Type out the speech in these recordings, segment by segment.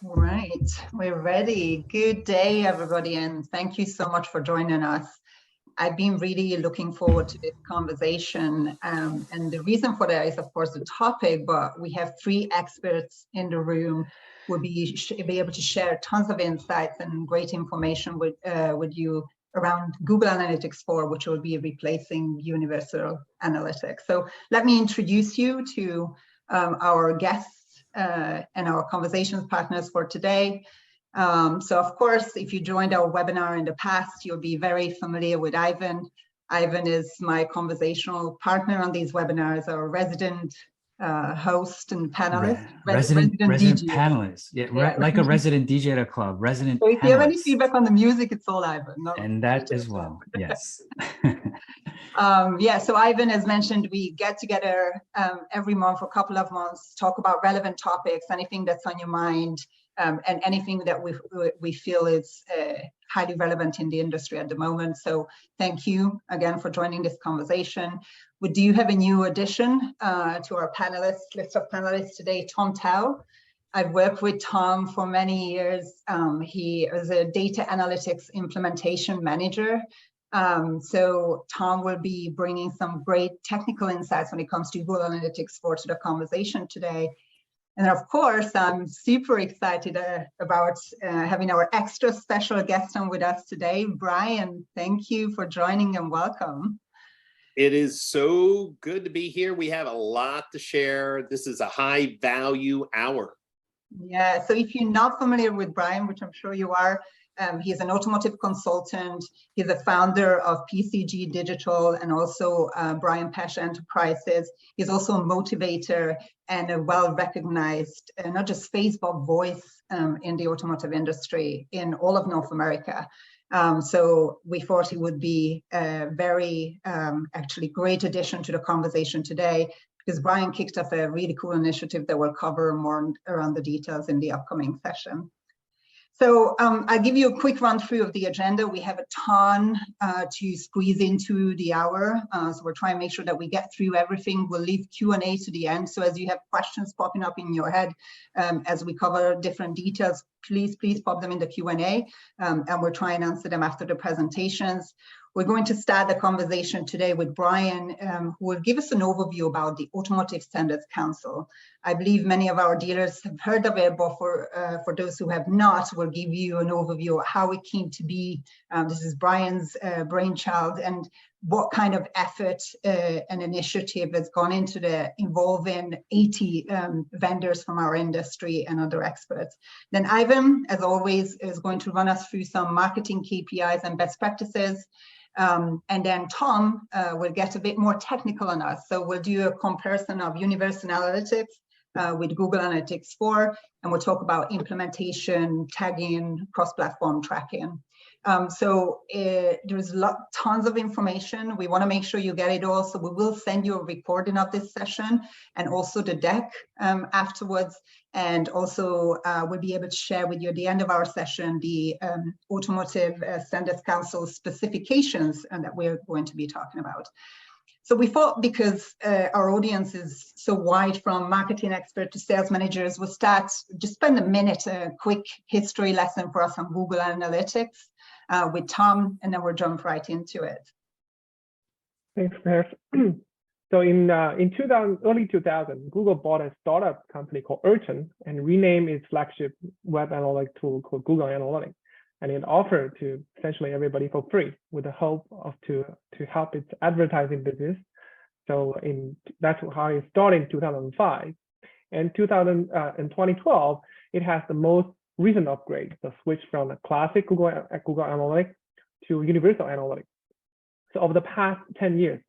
All right, we're ready. Good day, everybody, and thank you so much for joining us. I've been really looking forward to this conversation, and the reason for that is, of course, the topic, but we have three experts in the room who will be able to share tons of insights and great information with you around Google Analytics 4, which will be replacing Universal Analytics. So let me introduce you to our guests and our conversations partners for today. So of course, if you joined our webinar in the past, you'll be very familiar with Ivan. Ivan is my conversational partner on these webinars, our resident host and panelist. Resident panelist, yeah. Like a resident DJ at a club, resident So if panelist. you have any feedback on the music, it's all Ivan. No, and that as well, yes. Yeah, so Ivan, as mentioned, we get together every month for a couple of months, talk about relevant topics, anything that's on your mind, and anything that we feel is highly relevant in the industry at the moment. So thank you again for joining this conversation. We do have a new addition to our list of panelists today, Tom Tao. I've worked with Tom for many years. He is a data analytics implementation manager. So Tom will be bringing some great technical insights when it comes to Google Analytics 4 to the conversation today. And of course, I'm super excited about having our extra special guest on with us today. Brian, thank you for joining and welcome. It is so good to be here. We have a lot to share. This is a high value hour. Yeah, so if you're not familiar with Brian, which I'm sure you are, he's an automotive consultant. He's a founder of PCG Digital and also Brian Pasch Enterprises. He's also a motivator and a well-recognized, not just Facebook voice in the automotive industry in all of North America. So we thought he would be a very actually great addition to the conversation today, because Brian kicked off a really cool initiative that we'll cover more around the details in the upcoming session. So I'll give you a quick run through of the agenda. We have a ton to squeeze into the hour. So we're trying to make sure that we get through everything. We'll leave Q&A to the end. So as you have questions popping up in your head as we cover different details, please pop them in the Q&A and we'll try and answer them after the presentations. We're going to start the conversation today with Brian, who will give us an overview about the Automotive Standards Council. I believe many of our dealers have heard of it, but for those who have not, we'll give you an overview of how it came to be. This is Brian's brainchild, and what kind of effort and initiative has gone into involving 80 vendors from our industry and other experts. Then Ivan, as always, is going to run us through some marketing KPIs and best practices. And then Tom will get a bit more technical on us. So we'll do a comparison of Universal Analytics with Google Analytics 4, and we'll talk about implementation, tagging, cross-platform tracking. So there's tons of information. We want to make sure you get it all. So we will send you a recording of this session and also the deck afterwards. And also we'll be able to share with you at the end of our session the Automotive Standards Council specifications that we're going to be talking about. So we thought, because our audience is so wide, from marketing expert to sales managers, we'll just spend a minute, a quick history lesson for us on Google Analytics with Tom, and then we'll jump right into it. Thanks, Pasch. So in early 2000, Google bought a startup company called Urchin and renamed its flagship web analytics tool called Google Analytics. And it offered to essentially everybody for free, with the hope of to help its advertising business. So that's how it started in 2005. And 2012, it has the most recent upgrade, the switch from the classic Google Analytics to Universal Analytics. So over the past 10 years,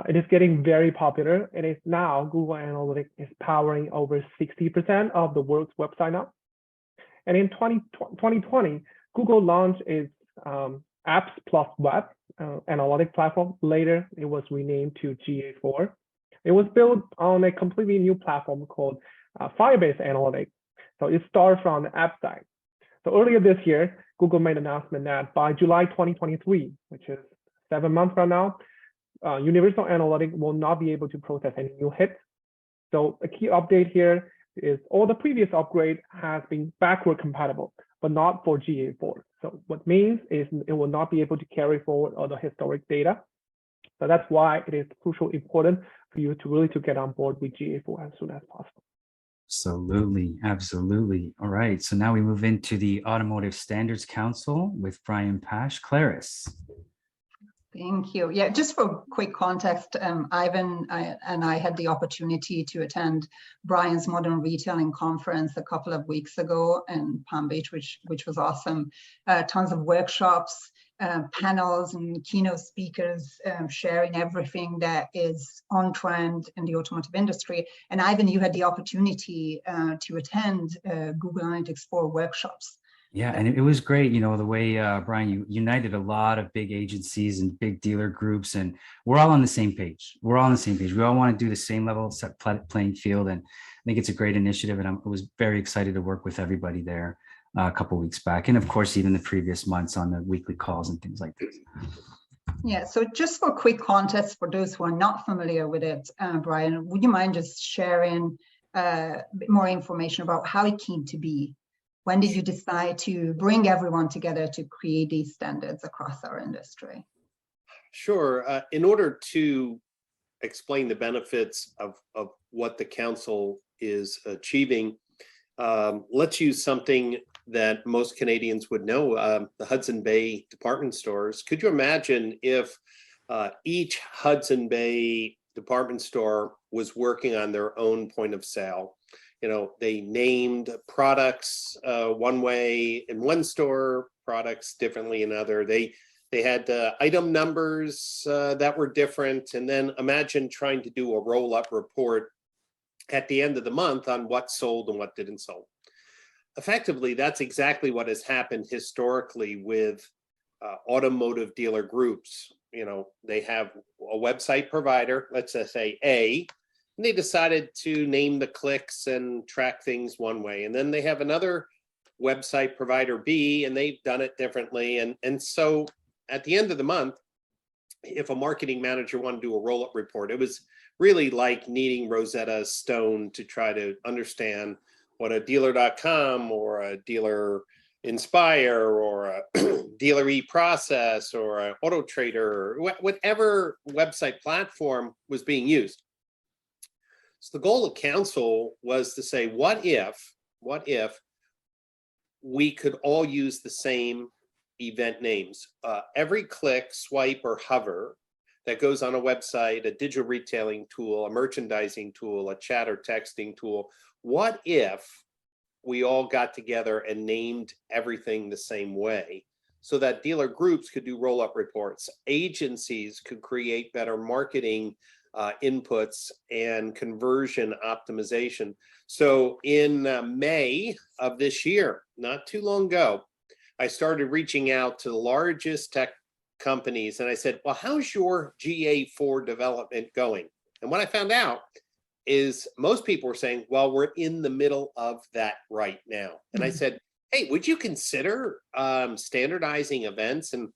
it is getting very popular. It is now Google Analytics is powering over 60% of the world's website now. And in 2020, Google launched its Apps plus Web analytic platform. Later, it was renamed to GA4. It was built on a completely new platform called Firebase Analytics. So it starts from the app side. So earlier this year, Google made an announcement that by July 2023, which is 7 months from now, Universal Analytics will not be able to process any new hits. So a key update here, is all the previous upgrade has been backward compatible, but not for GA4. So what means is it will not be able to carry forward all the historic data. So that's why it is crucially important for you to really get on board with GA4 as soon as possible. Absolutely, absolutely. All right, so now we move into the Automotive Standards Council with Brian Pasch. Clarice. Thank you. Yeah, just for quick context, Ivan and I had the opportunity to attend Brian's Modern Retailing Conference a couple of weeks ago in Palm Beach, which was awesome. Tons of workshops, panels and keynote speakers sharing everything that is on trend in the automotive industry. And Ivan, you had the opportunity to attend Google Analytics 4 workshops. Yeah, and it was great, you know, the way, Brian, you united a lot of big agencies and big dealer groups, and we're all on the same page. We're all on the same page. We all want to do the same level set playing field, and I think it's a great initiative, and I was very excited to work with everybody there a couple of weeks back, and of course, even the previous months on the weekly calls and things like this. Yeah, so just for quick context, for those who are not familiar with it, Brian, would you mind just sharing a bit more information about how it came to be? When did you decide to bring everyone together to create these standards across our industry? Sure. In order to explain the benefits of what the council is achieving, let's use something that most Canadians would know, the Hudson Bay department stores. Could you imagine if each Hudson Bay department store was working on their own point of sale? You know, they named products one way in one store, products differently in another. They had item numbers that were different. And then imagine trying to do a roll-up report at the end of the month on what sold and what didn't sell. Effectively, that's exactly what has happened historically with automotive dealer groups. You know, they have a website provider, let's just say A, and they decided to name the clicks and track things one way. And then they have another website provider B, and they've done it differently. And so at the end of the month, if a marketing manager wanted to do a roll-up report, it was really like needing Rosetta Stone to try to understand what a dealer.com or a Dealer Inspire or a Dealer eProcess or an Auto Trader, or whatever website platform was being used. So the goal of council was to say, what if we could all use the same event names? Every click, swipe, or hover that goes on a website, a digital retailing tool, a merchandising tool, a chat or texting tool, what if we all got together and named everything the same way so that dealer groups could do roll-up reports, agencies could create better marketing inputs and conversion optimization? So in May of this year, not too long ago, I started reaching out to the largest tech companies and I said, well, how's your GA4 development going? And what I found out is most people were saying, well, we're in the middle of that right now. And I said, hey, would you consider standardizing events? And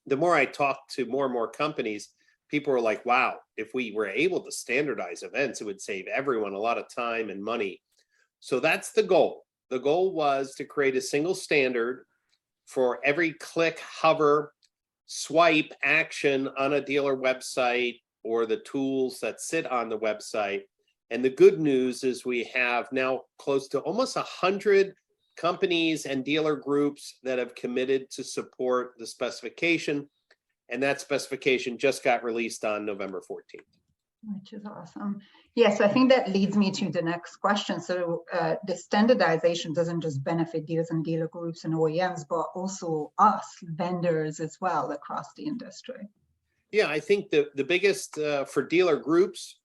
the more I talked to more and more companies, people were like, wow, if we were able to standardize events, it would save everyone a lot of time and money. So that's the goal. The goal was to create a single standard for every click, hover, swipe action on a dealer website or the tools that sit on the website. And the good news is we have now close to almost 100 companies and dealer groups that have committed to support the specification. And that specification just got released on November 14th. Which is awesome. Yes, I think that leads me to the next question. So the standardization doesn't just benefit dealers and dealer groups and OEMs, but also us, vendors as well across the industry. Yeah, I think the biggest for dealer groups,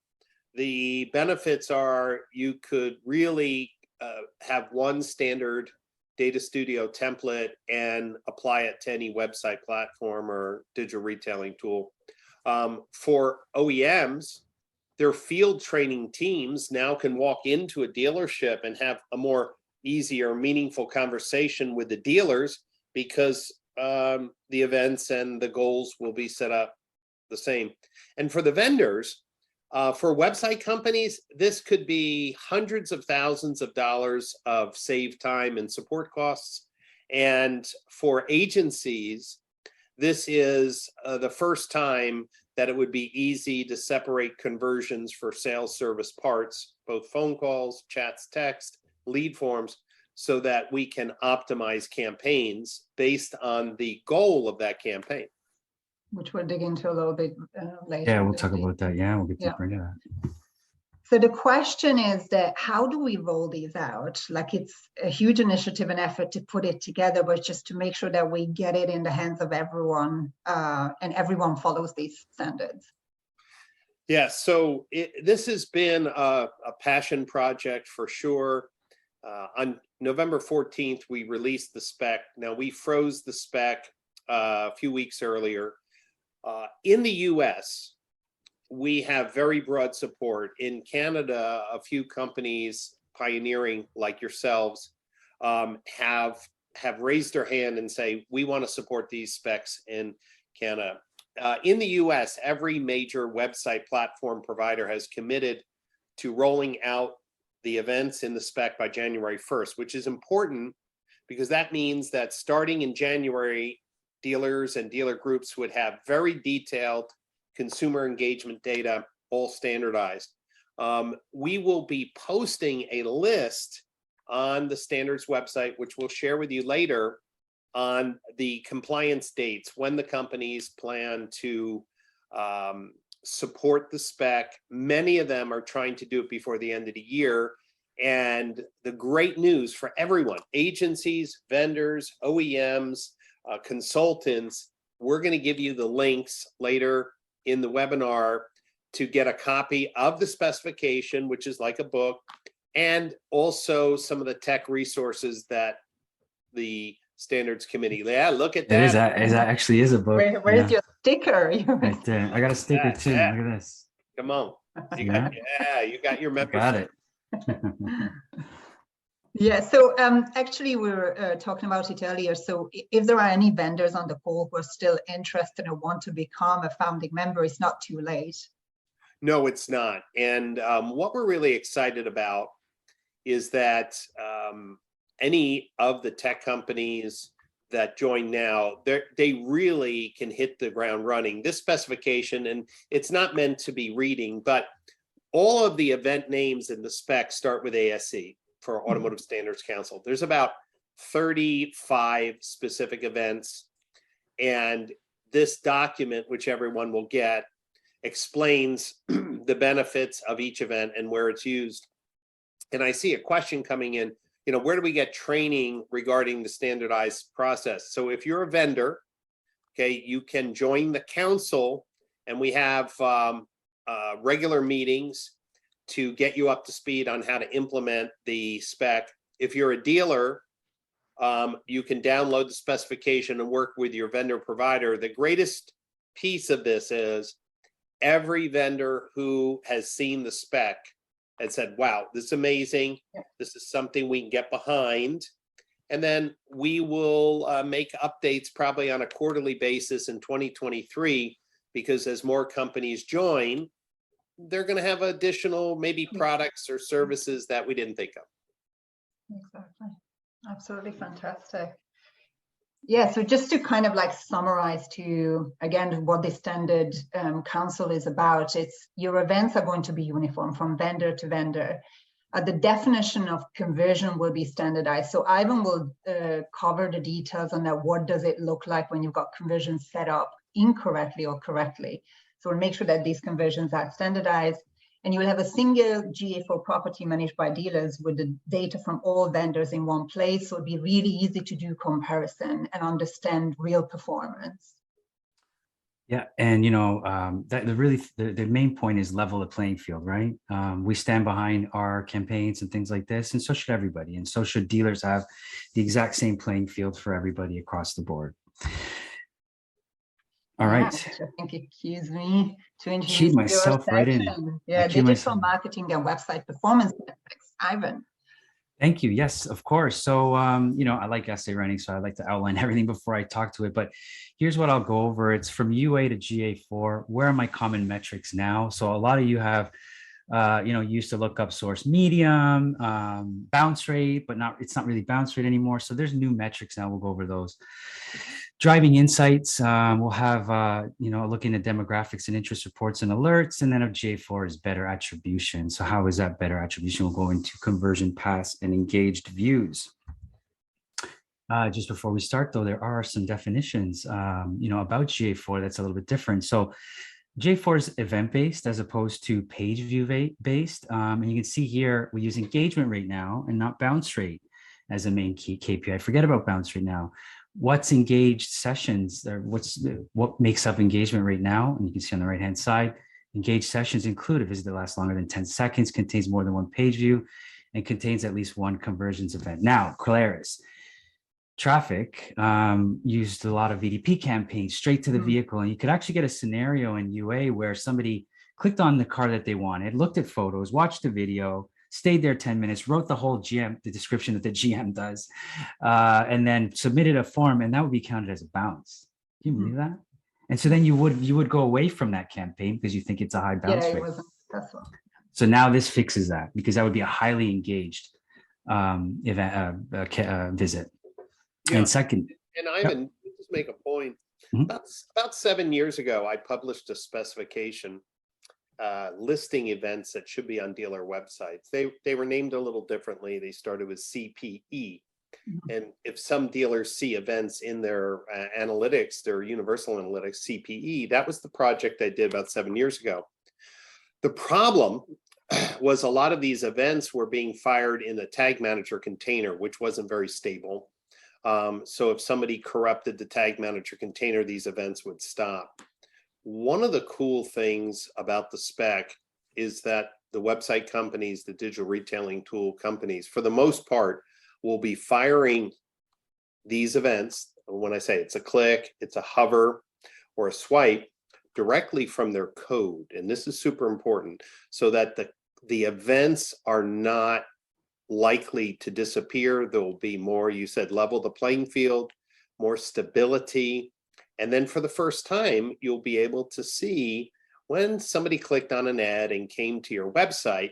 the benefits are you could really have one standard data studio template and apply it to any website platform or digital retailing tool. For OEMs, their field training teams now can walk into a dealership and have a more easy or meaningful conversation with the dealers because the events and the goals will be set up the same. And for the vendors, For website companies, this could be hundreds of thousands of dollars of saved time and support costs. And for agencies, this is the first time that it would be easy to separate conversions for sales service parts, both phone calls, chats, text, lead forms, so that we can optimize campaigns based on the goal of that campaign. Which we'll dig into a little bit later. Yeah, we'll talk about that. Yeah, we'll get deeper into that. So the question is that how do we roll these out? Like, it's a huge initiative and effort to put it together, but just to make sure that we get it in the hands of everyone and everyone follows these standards. Yeah, so this has been a passion project for sure. On November 14th, we released the spec. Now, we froze the spec a few weeks earlier. In the US, we have very broad support. In Canada, a few companies pioneering like yourselves have raised their hand and say, we want to support these specs in Canada. In the US, every major website platform provider has committed to rolling out the events in the spec by January 1st, which is important because that means that starting in January, dealers and dealer groups would have very detailed consumer engagement data, all standardized. We will be posting a list on the standards website, which we'll share with you later, on the compliance dates, when the companies plan to support the spec. Many of them are trying to do it before the end of the year. And the great news for everyone, agencies, vendors, OEMs, consultants, we're going to give you the links later in the webinar to get a copy of the specification, which is like a book, and also some of the tech resources that the standards committee. Yeah, look at that. That actually is a book. Where's your sticker? Right there. I got a sticker too. Yeah. Look at this. Come on. You got your membership. Got it. Yeah, so actually we were talking about it earlier. So if there are any vendors on the call who are still interested and want to become a founding member, it's not too late. No, it's not. And what we're really excited about is that any of the tech companies that join now, they really can hit the ground running. This specification, and it's not meant to be reading, but all of the event names in the spec start with ASC for Automotive Standards Council. There's about 35 specific events. And this document, which everyone will get, explains the benefits of each event and where it's used. And I see a question coming in, where do we get training regarding the standardized process? So if you're a vendor, okay, you can join the council, and we have regular meetings to get you up to speed on how to implement the spec. If you're a dealer, you can download the specification and work with your vendor provider. The greatest piece of this is every vendor who has seen the spec and said, wow, this is amazing. This is something we can get behind. And then we will make updates probably on a quarterly basis in 2023, because as more companies join, they're going to have additional maybe products or services that we didn't think of. Exactly. Absolutely fantastic. Yeah, so just to kind of like summarize to, again, what the Standard Council is about, it's your events are going to be uniform from vendor to vendor. The definition of conversion will be standardized. So Ivan will cover the details on that. What does it look like when you've got conversions set up incorrectly or correctly? So we'll make sure that these conversions are standardized, and you will have a single GA4 property managed by dealers with the data from all vendors in one place. So it'll be really easy to do comparison and understand real performance. Yeah, and that the main point is level the playing field, right? We stand behind our campaigns and things like this, and so should everybody, and so should dealers have the exact same playing field for everybody across the board. All right. I think it cues me to introduce Cue myself right in. Yeah, digital marketing and website performance metrics. Ivan. Thank you. Yes, of course. So, I like essay writing, so I like to outline everything before I talk to it. But here's what I'll go over. It's from UA to GA4. Where are my common metrics now? So a lot of you have, used to look up source medium, bounce rate, but it's not really bounce rate anymore. So there's new metrics now. We'll go over those. Driving insights, we'll have, looking at demographics and interest reports and alerts. And then of GA4 is better attribution. So how is that better attribution? We'll go into conversion paths and engaged views. Just before we start, though, there are some definitions, about GA4 that's a little bit different. So GA4 is event-based as opposed to page view based. And you can see here, we use engagement rate now and not bounce rate as a main key KPI. Forget about bounce rate now. What's engaged sessions, or what makes up engagement rate now? And you can see on the right-hand side, engaged sessions include a visit that lasts longer than 10 seconds, contains more than one page view, and contains at least one conversions event. Now, Claris, traffic used a lot of VDP campaigns straight to the vehicle, and you could actually get a scenario in UA where somebody clicked on the car that they wanted, looked at photos, watched the video, stayed there 10 minutes, wrote the whole GM, the description that the GM does, and then submitted a form, and that would be counted as a bounce. Can you believe that? And so then you would go away from that campaign because you think it's a high bounce rate. Wasn't successful. So now this fixes that, because that would be a highly engaged visit. Yeah. And second, and Ivan, just make a point. About 7 years ago, I published a specification listing events that should be on dealer websites. They were named a little differently. They started with CPE. And if some dealers see events in their analytics, their universal analytics, CPE, that was the project I did about 7 years ago. The problem was a lot of these events were being fired in a tag manager container, which wasn't very stable. So if somebody corrupted the tag manager container, these events would stop. One of the cool things about the spec is that the website companies, the digital retailing tool companies, for the most part, will be firing these events. When I say it's a click, it's a hover, or a swipe, directly from their code. And this is super important, so that the events are not likely to disappear. There will be more, you said, level the playing field, more stability. And then for the first time, you'll be able to see when somebody clicked on an ad and came to your website,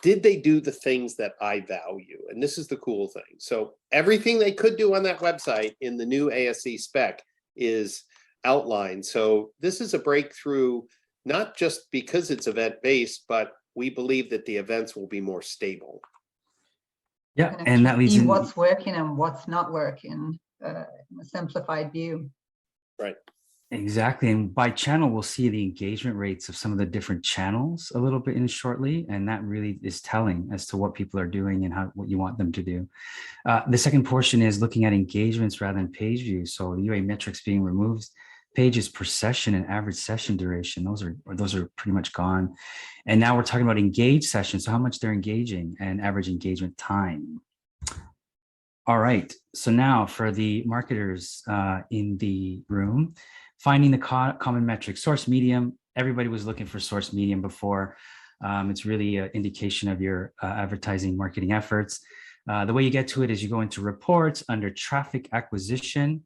did they do the things that I value? And this is the cool thing. So everything they could do on that website in the new ASC spec is outlined. So this is a breakthrough, not just because it's event-based, but we believe that the events will be more stable. Yeah, and that leads to in what's working and what's not working in a simplified view. Right. Exactly. And by channel, we'll see the engagement rates of some of the different channels a little bit in shortly. And that really is telling as to what people are doing and what you want them to do. The second portion is looking at engagements rather than page views. So the UA metrics being removed, pages per session and average session duration, those are pretty much gone. And now we're talking about engaged sessions, so how much they're engaging, and average engagement time. All right, so now for the marketers in the room, finding the common metrics. Source medium, everybody was looking for source medium before. It's really an indication of your advertising marketing efforts. The way you get to it is you go into reports under traffic acquisition,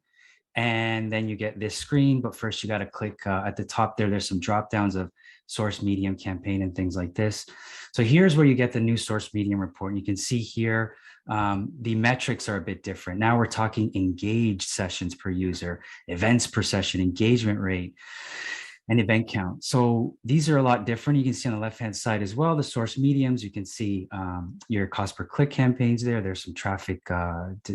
and then you get this screen. But first you got to click at the top there. There's some drop downs of source medium, campaign, and things like this. So here's where you get the new source medium report. And you can see here, the metrics are a bit different. Now we're talking engaged sessions per user, events per session, engagement rate, and event count. So these are a lot different. You can see on the left-hand side as well, the source mediums. You can see your cost per click campaigns there. There's some traffic cost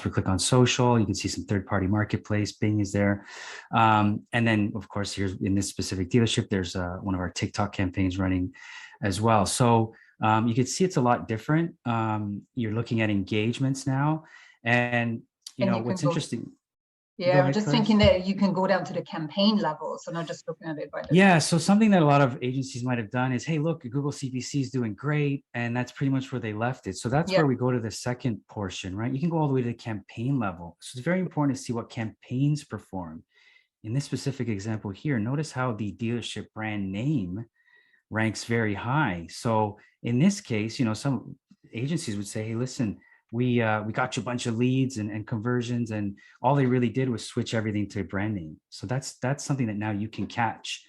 per click on social. You can see some third-party marketplace. Bing is there. And then, of course, here's in this specific dealership, there's one of our TikTok campaigns running as well. So you can see it's a lot different. You're looking at engagements now. And you know what's interesting. Yeah, I'm just thinking that you can go down to the campaign level, so not just looking at it by the Yeah, so something that a lot of agencies might have done is, hey, look, Google CPC is doing great, and that's pretty much where they left it. So that's where we go to the second portion, right? You can go all the way to the campaign level. So it's very important to see what campaigns perform. In this specific example here, notice how the dealership brand name ranks very high. So In this case, you know, some agencies would say, hey, listen, we got you a bunch of leads and conversions, and all they really did was switch everything to brand name. So that's something that now you can catch.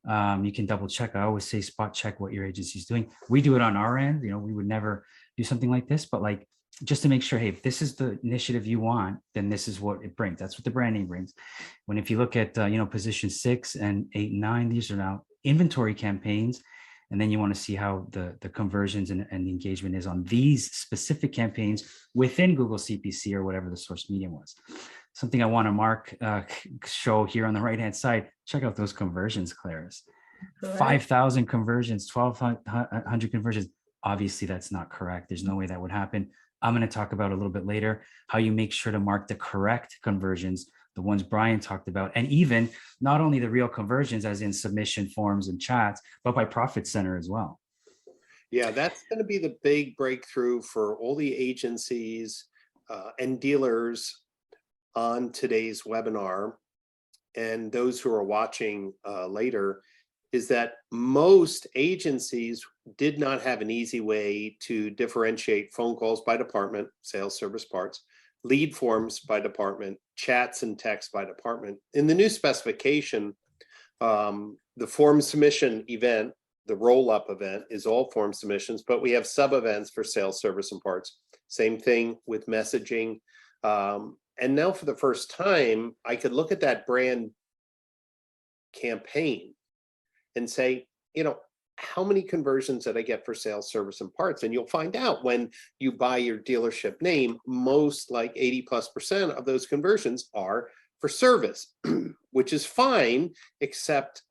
You can double check. I always say spot check what your agency is doing. We do it on our end. You know, we would never do something like this, but like just to make sure, hey, if this is the initiative you want, then this is what it brings. That's what the brand name brings. When if you look at you know, position 6 and 8 and 9, these are now inventory campaigns. And then you want to see how the conversions and the engagement is on these specific campaigns within Google CPC or whatever the source medium was. Something I want to show here on the right-hand side, check out those conversions, Clarice. 5,000 conversions, 1,200 conversions. Obviously, that's not correct. There's no way that would happen. I'm going to talk about a little bit later how you make sure to mark the correct conversions, the ones Brian talked about, and even not only the real conversions as in submission forms and chats, but by profit center as well. Yeah, that's going to be the big breakthrough for all the agencies and dealers on today's webinar, and those who are watching later, is that most agencies did not have an easy way to differentiate phone calls by department, sales, service, parts, lead forms by department, chats and text by department. In the new specification, the form submission event, the roll-up event, is all form submissions, but we have sub-events for sales, service, and parts. Same thing with messaging. And now for the first time, I could look at that brand campaign and say, you know, how many conversions did I get for sales, service, and parts? And you'll find out when you buy your dealership name, most like 80+% of those conversions are for service, which is fine, except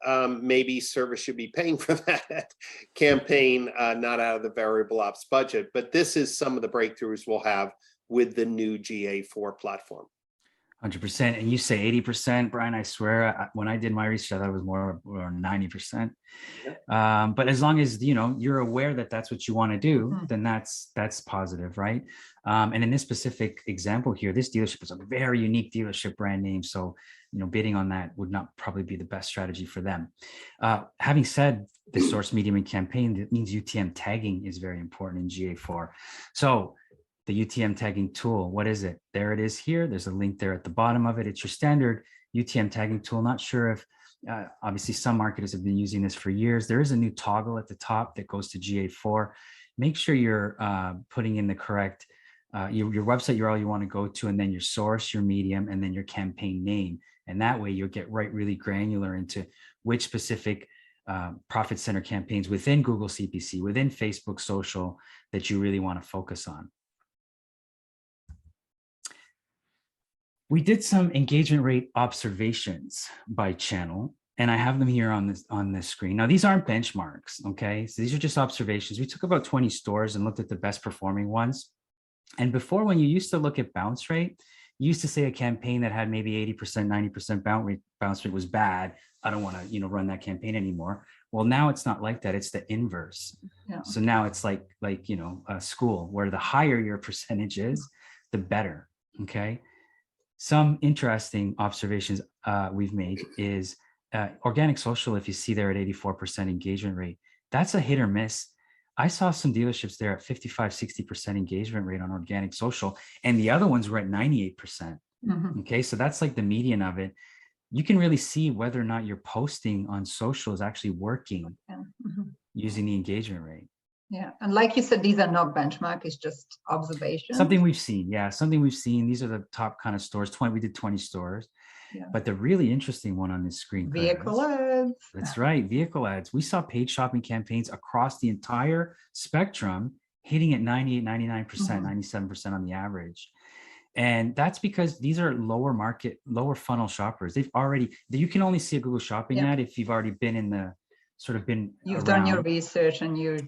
maybe service should be paying for that campaign, not out of the variable ops budget. But this is some of the breakthroughs we'll have with the new GA4 platform. 100%. And you say 80%, Brian, I swear, when I did my research, I thought it was more 90%. Yeah. But as long as, you know, you're aware that that's what you want to do, then that's positive, right? And in this specific example here, this dealership is a very unique dealership brand name. So, you know, bidding on that would not probably be the best strategy for them. Having said the source medium and campaign, that means UTM tagging is very important in GA4. So the UTM tagging tool, what is it? There it is here. There's a link there at the bottom of it. It's your standard UTM tagging tool. Not sure if, obviously some marketers have been using this for years. There is a new toggle at the top that goes to GA4. Make sure you're putting in the correct, your website URL you want to go to, and then your source, your medium, and then your campaign name. And that way you'll get really granular into which specific profit center campaigns within Google CPC, within Facebook social that you really want to focus on. We did some engagement rate observations by channel, and I have them here on this screen. Now, these aren't benchmarks, okay? So these are just observations. We took about 20 stores and looked at the best performing ones. And before, when you used to look at bounce rate, you used to say a campaign that had maybe 80%, 90% bounce rate was bad. I don't want to, you know, run that campaign anymore. Well, now it's not like that. It's the inverse. Yeah. So now it's like you know, a school where the higher your percentage is, the better, okay? Some interesting observations we've made is organic social, if you see there at 84% engagement rate, that's a hit or miss. I saw some dealerships there at 55, 60% engagement rate on organic social, and the other ones were at 98%. Okay, so that's like the median of it. You can really see whether or not your posting on social is actually working using the engagement rate. Yeah, and like you said, these are not benchmark, it's just observations. Something we've seen, yeah, something we've seen. These are the top kind of stores. We did 20 stores. Yeah. But the really interesting one on this screen, vehicle ads. That's right, vehicle ads. We saw paid shopping campaigns across the entire spectrum hitting at 98, 99%, 97% on the average. And that's because these are lower funnel shoppers. You can only see a Google Shopping ad if you've already been in the you've done your research and you're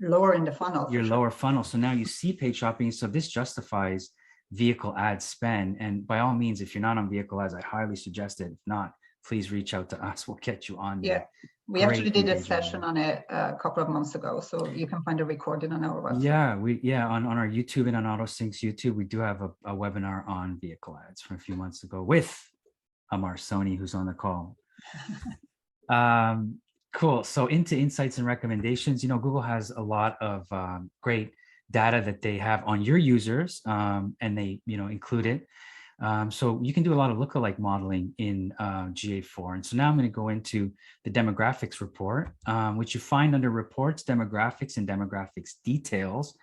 lower in the funnel. You're lower funnel. So now you see paid shopping. So this justifies vehicle ad spend. And by all means, if you're not on vehicle ads, I highly suggest it. If not, please reach out to us. We'll get you on. Yeah, we actually did a session on it a couple of months ago. So you can find a recording on our website. Yeah, on our YouTube and on AutoSync's YouTube, we do have a webinar on vehicle ads from a few months ago with Amar Soni, who's on the call. Cool. So into insights and recommendations, Google has a lot of great data that they have on your users, and they, include it. So you can do a lot of lookalike modeling in GA4. And so now I'm going to go into the demographics report, which you find under reports, demographics, and demographics details.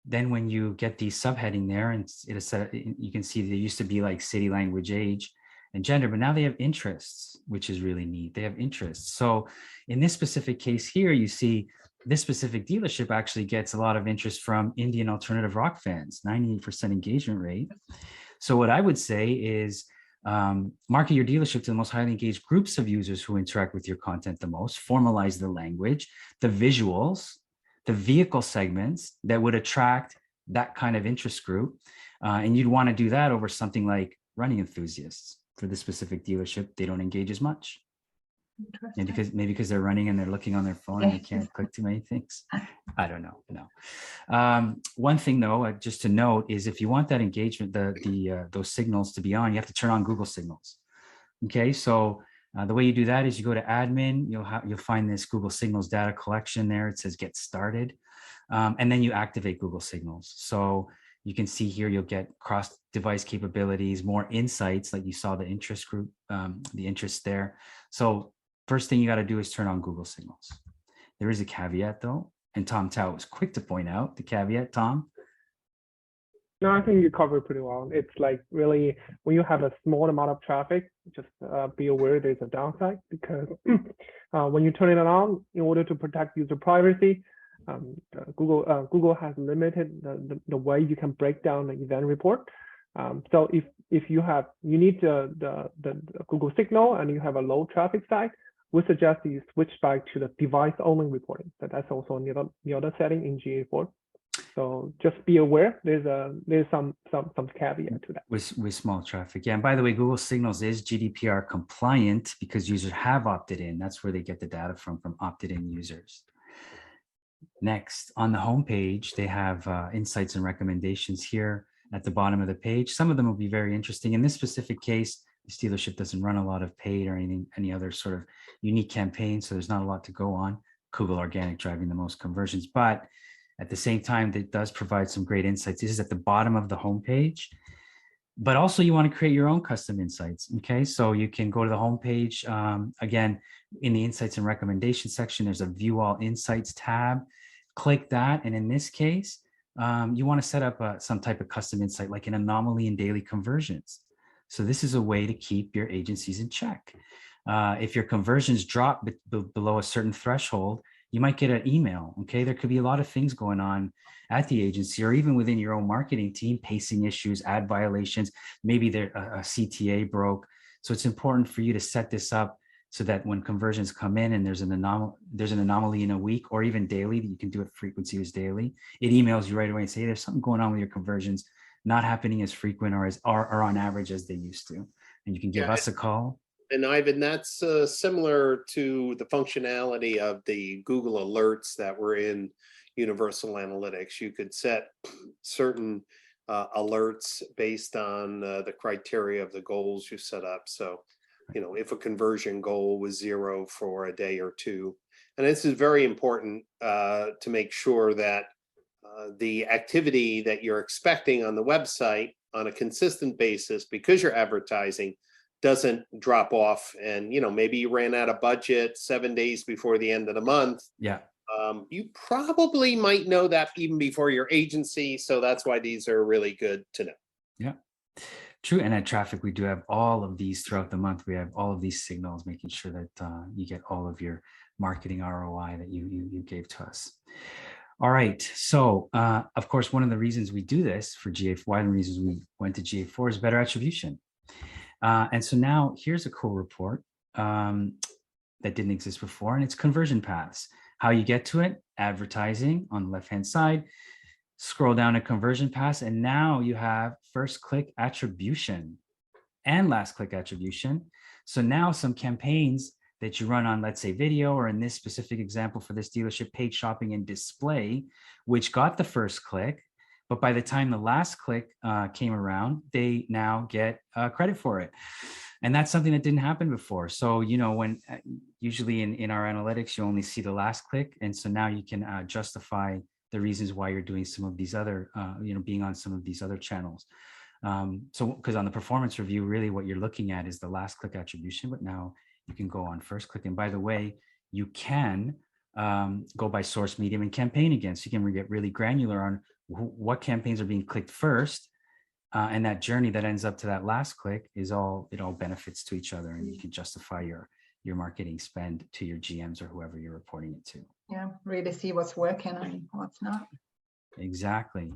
Then when you get the subheading there, and it is set, you can see there used to be like city, language, age, and gender, but now they have interests, which is really neat. They have interests. So in this specific case here, you see this specific dealership actually gets a lot of interest from Indian alternative rock fans, 98% engagement rate. So what I would say is market your dealership to the most highly engaged groups of users who interact with your content the most, formalize the language, the visuals, the vehicle segments that would attract that kind of interest group. And you'd want to do that over something like running enthusiasts. For the specific dealership, they don't engage as much. And maybe because they're running and they're looking on their phone and they can't click too many things. I don't know. No. One thing though, just to note, is if you want that engagement, those signals to be on, you have to turn on Google Signals. Okay, so the way you do that is you go to admin. You'll find this Google Signals data collection there. It says get started, and then you activate Google Signals. So you can see here, you'll get cross-device capabilities, more insights, like you saw the interest group, the interest there. So first thing you got to do is turn on Google Signals. There is a caveat though, and Tom Tao was quick to point out the caveat. Tom? No, I think you covered pretty well. It's like really, when you have a small amount of traffic, just be aware there's a downside, because when you turn it on, in order to protect user privacy, Google has limited the way you can break down the event report. So if you need the Google Signal and you have a low traffic site, we suggest you switch back to the device only reporting. But that's also the other setting in GA4. So just be aware, there's some caveat to that. With small traffic. Yeah, and by the way, Google Signals is GDPR compliant because users have opted in. That's where they get the data from opted in users. Next, on the home page, they have insights and recommendations here at the bottom of the page. Some of them will be very interesting. In this specific case, this dealership doesn't run a lot of paid or any other sort of unique campaign, so there's not a lot to go on. Google Organic driving the most conversions, but at the same time, it does provide some great insights. This is at the bottom of the home page, but also you want to create your own custom insights. Okay, so you can go to the home page. Again, in the insights and recommendations section, there's a view all insights tab. Click that, and in this case, you want to set up some type of custom insight, like an anomaly in daily conversions. So this is a way to keep your agencies in check. If your conversions drop below a certain threshold, you might get an email. Okay, there could be a lot of things going on at the agency or even within your own marketing team, pacing issues, ad violations, maybe a CTA broke. So it's important for you to set this up so that when conversions come in and there's an anomaly in a week or even daily, that you can do it frequency as daily, it emails you right away and say, hey, there's something going on with your conversions, not happening as frequent or on average as they used to. And you can give us a call. And Ivan, that's similar to the functionality of the Google Alerts that were in Universal Analytics. You could set certain alerts based on the criteria of the goals you set up. So, if a conversion goal was 0 for a day or 2, and this is very important to make sure that the activity that you're expecting on the website on a consistent basis, because you're advertising, doesn't drop off. And maybe you ran out of budget 7 days before the end of the month. Yeah. You probably might know that even before your agency. So that's why these are really good to know. Yeah, true. And at Traffic, we do have all of these throughout the month. We have all of these signals, making sure that you get all of your marketing ROI that you gave to us. All right. So, of course, one of the reasons we do this for GA4, one of the reasons we went to GA4 is better attribution. And so now here's a cool report that didn't exist before, and it's conversion paths. How you get to it, advertising on the left-hand side, scroll down to conversion paths, and now you have first click attribution and last click attribution. So now some campaigns that you run on, let's say video, or in this specific example for this dealership, paid shopping and display, which got the first click, but by the time the last click came around, they now get credit for it. And that's something that didn't happen before. So, you know, when usually in our analytics, you only see the last click. And so now you can justify the reasons why you're doing some of these other, you know, being on some of these other channels. So, because on the performance review, really what you're looking at is the last click attribution, but now you can go on first click. And by the way, you can go by source, medium, and campaign again. So you can get really granular on what campaigns are being clicked first. And that journey that ends up to that last click is all benefits to each other, and you can justify your marketing spend to your GMs or whoever you're reporting it to. Yeah, really see what's working and what's not. Exactly.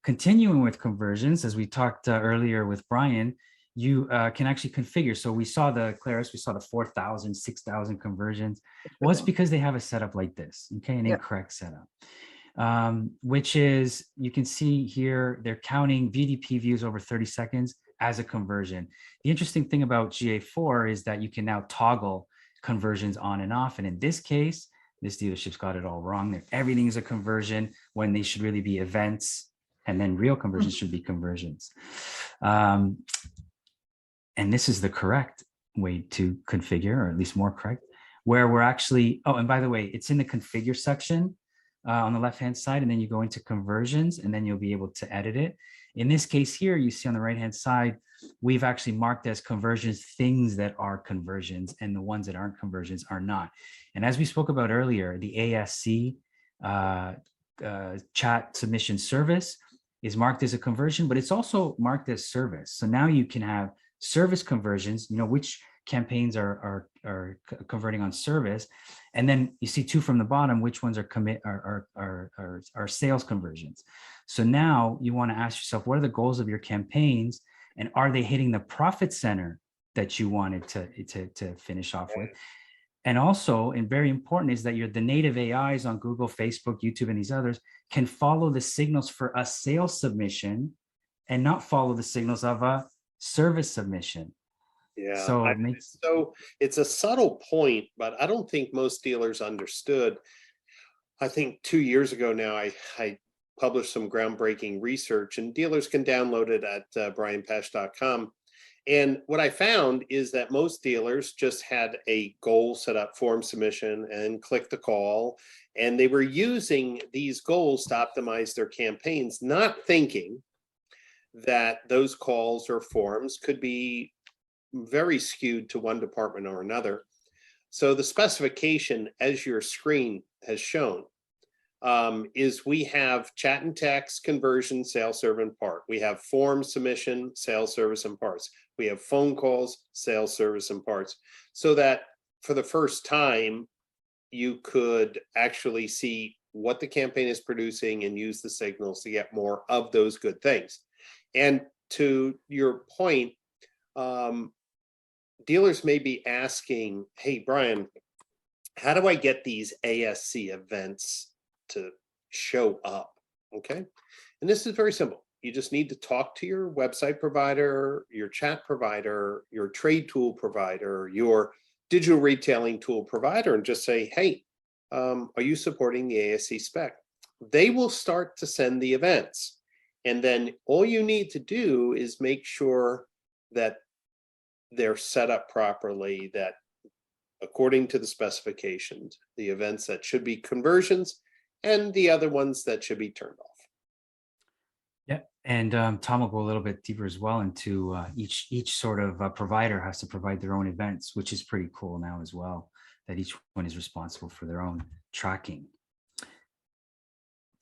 Continuing with conversions, as we talked earlier with Brian, you can actually configure. So we saw the 4,000, 6,000 conversions. Well, it's because they have a setup like this, okay, an incorrect setup. Which is, you can see here, they're counting VDP views over 30 seconds as a conversion. The interesting thing about GA4 is that you can now toggle conversions on and off. And in this case, this dealership's got it all wrong. Everything is a conversion when they should really be events, and then real conversions should be conversions. And this is the correct way to configure, or at least more correct, where we're actually, oh, and by the way, it's in the configure section on the left-hand side, and then you go into conversions, and then you'll be able to edit it. In this case here, you see on the right-hand side, we've actually marked as conversions things that are conversions, and the ones that aren't conversions are not. And as we spoke about earlier, the ASC chat submission service is marked as a conversion, but it's also marked as service. So now you can have service conversions, you know, which campaigns are converting on service, and then you see two from the bottom, which ones are sales conversions. So now you want to ask yourself, what are the goals of your campaigns, and are they hitting the profit center that you wanted to finish off with? And also, and very important, is that the native AIs on Google, Facebook, YouTube, and these others can follow the signals for a sales submission and not follow the signals of a service submission. Yeah, so it's a subtle point, but I don't think most dealers understood. I think 2 years ago now, I published some groundbreaking research, and dealers can download it at brianpasch.com. And what I found is that most dealers just had a goal set up, form submission, and click the call. And they were using these goals to optimize their campaigns, not thinking that those calls or forms could be very skewed to one department or another. So the specification, as your screen has shown, is we have chat and text, conversion, sales, service, and part. We have form submission, sales, service, and parts. We have phone calls, sales, service, and parts. So that for the first time, you could actually see what the campaign is producing and use the signals to get more of those good things. And to your point, dealers may be asking, hey, Brian, how do I get these ASC events to show up? Okay. And this is very simple. You just need to talk to your website provider, your chat provider, your trade tool provider, your digital retailing tool provider, and just say, hey, are you supporting the ASC spec? They will start to send the events. And then all you need to do is make sure that they're set up properly, that according to the specifications, the events that should be conversions and the other ones that should be turned off. Yeah, and Tom will go a little bit deeper as well into each sort of provider has to provide their own events, which is pretty cool now as well, that each one is responsible for their own tracking.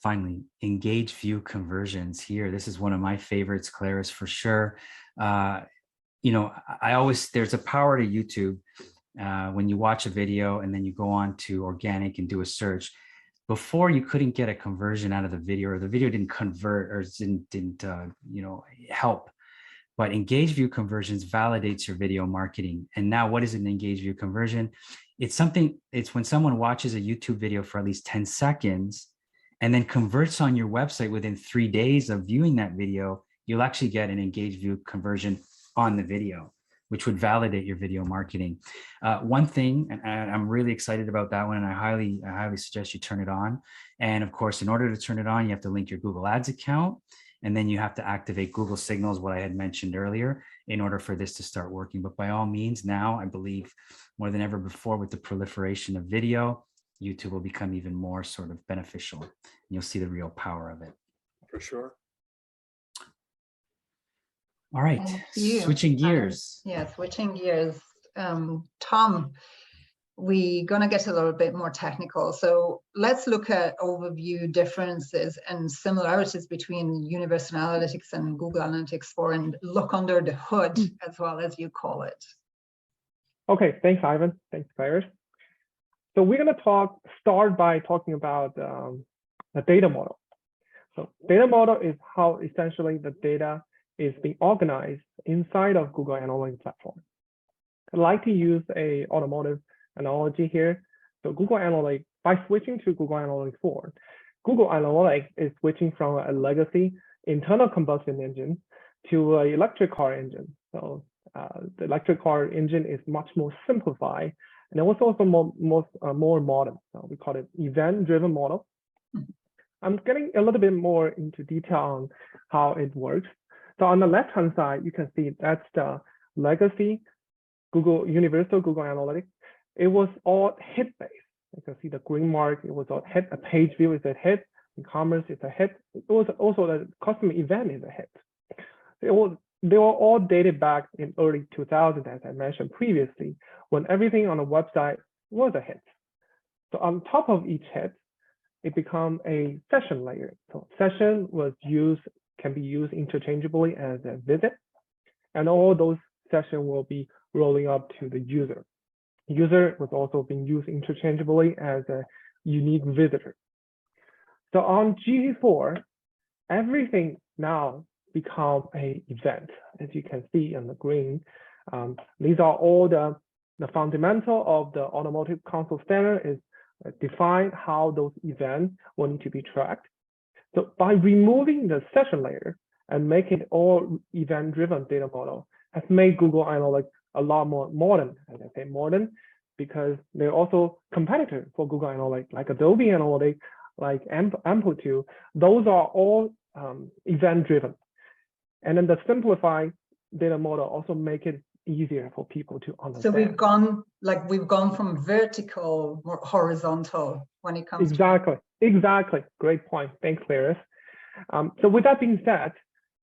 Finally, engage view conversions here. This is one of my favorites, Claris, for sure. You know, there's a power to YouTube when you watch a video and then you go on to organic and do a search. Before, you couldn't get a conversion out of the video, or the video didn't convert, or didn't help. But engage view conversions validates your video marketing. And now, what is an engage view conversion? It's when someone watches a YouTube video for at least 10 seconds and then converts on your website within 3 days of viewing that video, you'll actually get an engage view conversion on the video. which would validate your video marketing. One thing, and I'm really excited about that one, and I highly suggest you turn it on. And of course, in order to turn it on, you have to link your Google Ads account, and then you have to activate Google Signals, what I had mentioned earlier, in order for this to start working. But by all means, now I believe more than ever before, with the proliferation of video, YouTube will become even more sort of beneficial. And you'll see the real power of it. For sure. All right, switching gears. Yeah, switching gears. Tom, we're going to get a little bit more technical. So let's look at overview differences and similarities between Universal Analytics and Google Analytics 4 and look under the hood, as well as you call it. Okay, thanks, Ivan. Thanks, Paris. So we're going to start by talking about the data model. So data model is how essentially the data is being organized inside of Google Analytics platform. I'd like to use a automotive analogy here. So Google Analytics, by switching to Google Analytics 4, Google Analytics is switching from a legacy internal combustion engine to an electric car engine. So the electric car engine is much more simplified, and it was also more modern. So we call it event-driven model. I'm getting a little bit more into detail on how it works. So on the left-hand side, you can see that's the legacy Universal Google Analytics. It was all hit-based. You can see the green mark. It was all hit. A page view is a hit. E-commerce is a hit. It was also the customer event is a hit. They were all dated back in early 2000, as I mentioned previously, when everything on the website was a hit. So on top of each hit, it became a session layer. So session can be used interchangeably as a visit, and all those sessions will be rolling up to the user. User was also being used interchangeably as a unique visitor. So on GA4, everything now become an event, as you can see in the green. These are all the fundamental of the Automotive Council standard is define how those events will need to be tracked. So by removing the session layer and making it all event-driven data model has made Google Analytics a lot more modern. As I say modern, because they're also competitors for Google Analytics, like Adobe Analytics, like Amplitude. Those are all event-driven. And then the simplified data model also make it easier for people to understand. So we've gone from vertical more horizontal when it comes Exactly. Great point. Thanks, Claris. So with that being said,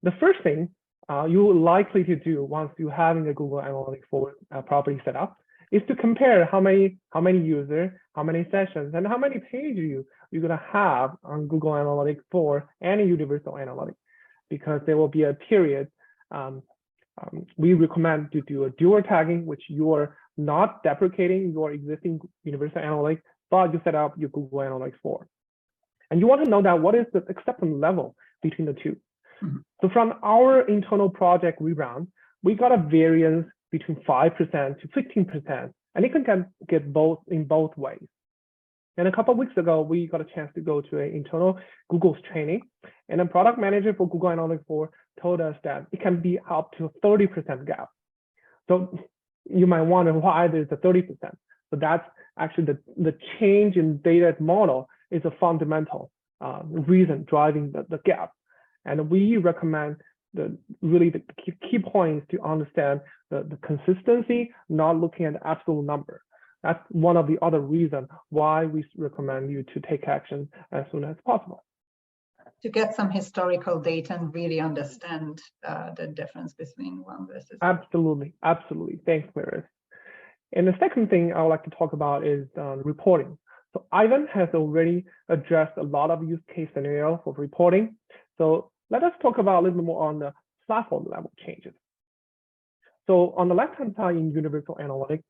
the first thing you likely to do once you're having a Google Analytics 4 properly set up is to compare how many users, how many sessions, and how many pages you're going to have on Google Analytics 4 and Universal Analytics, because there will be a period. We recommend to do a dual tagging, which you are not deprecating your existing Universal Analytics, but you set up your Google Analytics 4. And you want to know that what is the acceptance level between the two. Mm-hmm. So from our internal project rebound, we got a variance between 5% to 15%, and it can get both in both ways. And a couple of weeks ago, we got a chance to go to an internal Google's training, and a product manager for Google Analytics 4 told us that it can be up to a 30% gap. So you might wonder why there's a 30%. But that's actually the change in data model is a fundamental reason driving the gap. And we recommend the key points to understand the consistency, not looking at the absolute number. That's one of the other reasons why we recommend you to take action as soon as possible. To get some historical data and really understand the difference between one versus Absolutely. Thanks, Claris. And the second thing I would like to talk about is reporting. So Ivan has already addressed a lot of use case scenario for reporting. So let us talk about a little bit more on the platform level changes. So on the left-hand side in Universal Analytics,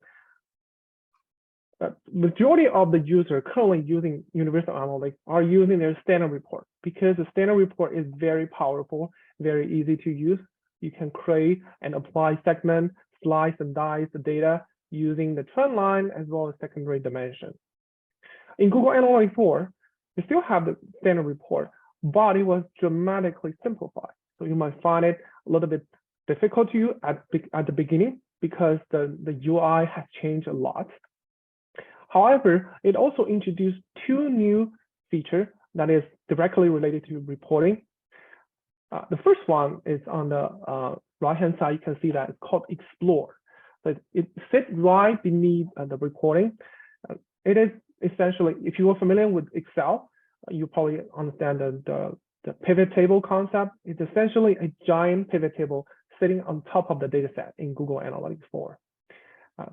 majority of the users currently using Universal Analytics are using their standard report, because the standard report is very powerful, very easy to use. You can create and apply segment, slice and dice the data using the trend line as well as secondary dimension. In Google Analytics 4, you still have the standard report, but it was dramatically simplified. So you might find it a little bit difficult to use at the beginning because the UI has changed a lot. However, it also introduced two new features that is directly related to reporting. The first one is on the right-hand side. You can see that it's called Explore. So it sits right beneath the reporting. It is essentially, if you are familiar with Excel, you probably understand the pivot table concept. It's essentially a giant pivot table sitting on top of the data set in Google Analytics 4.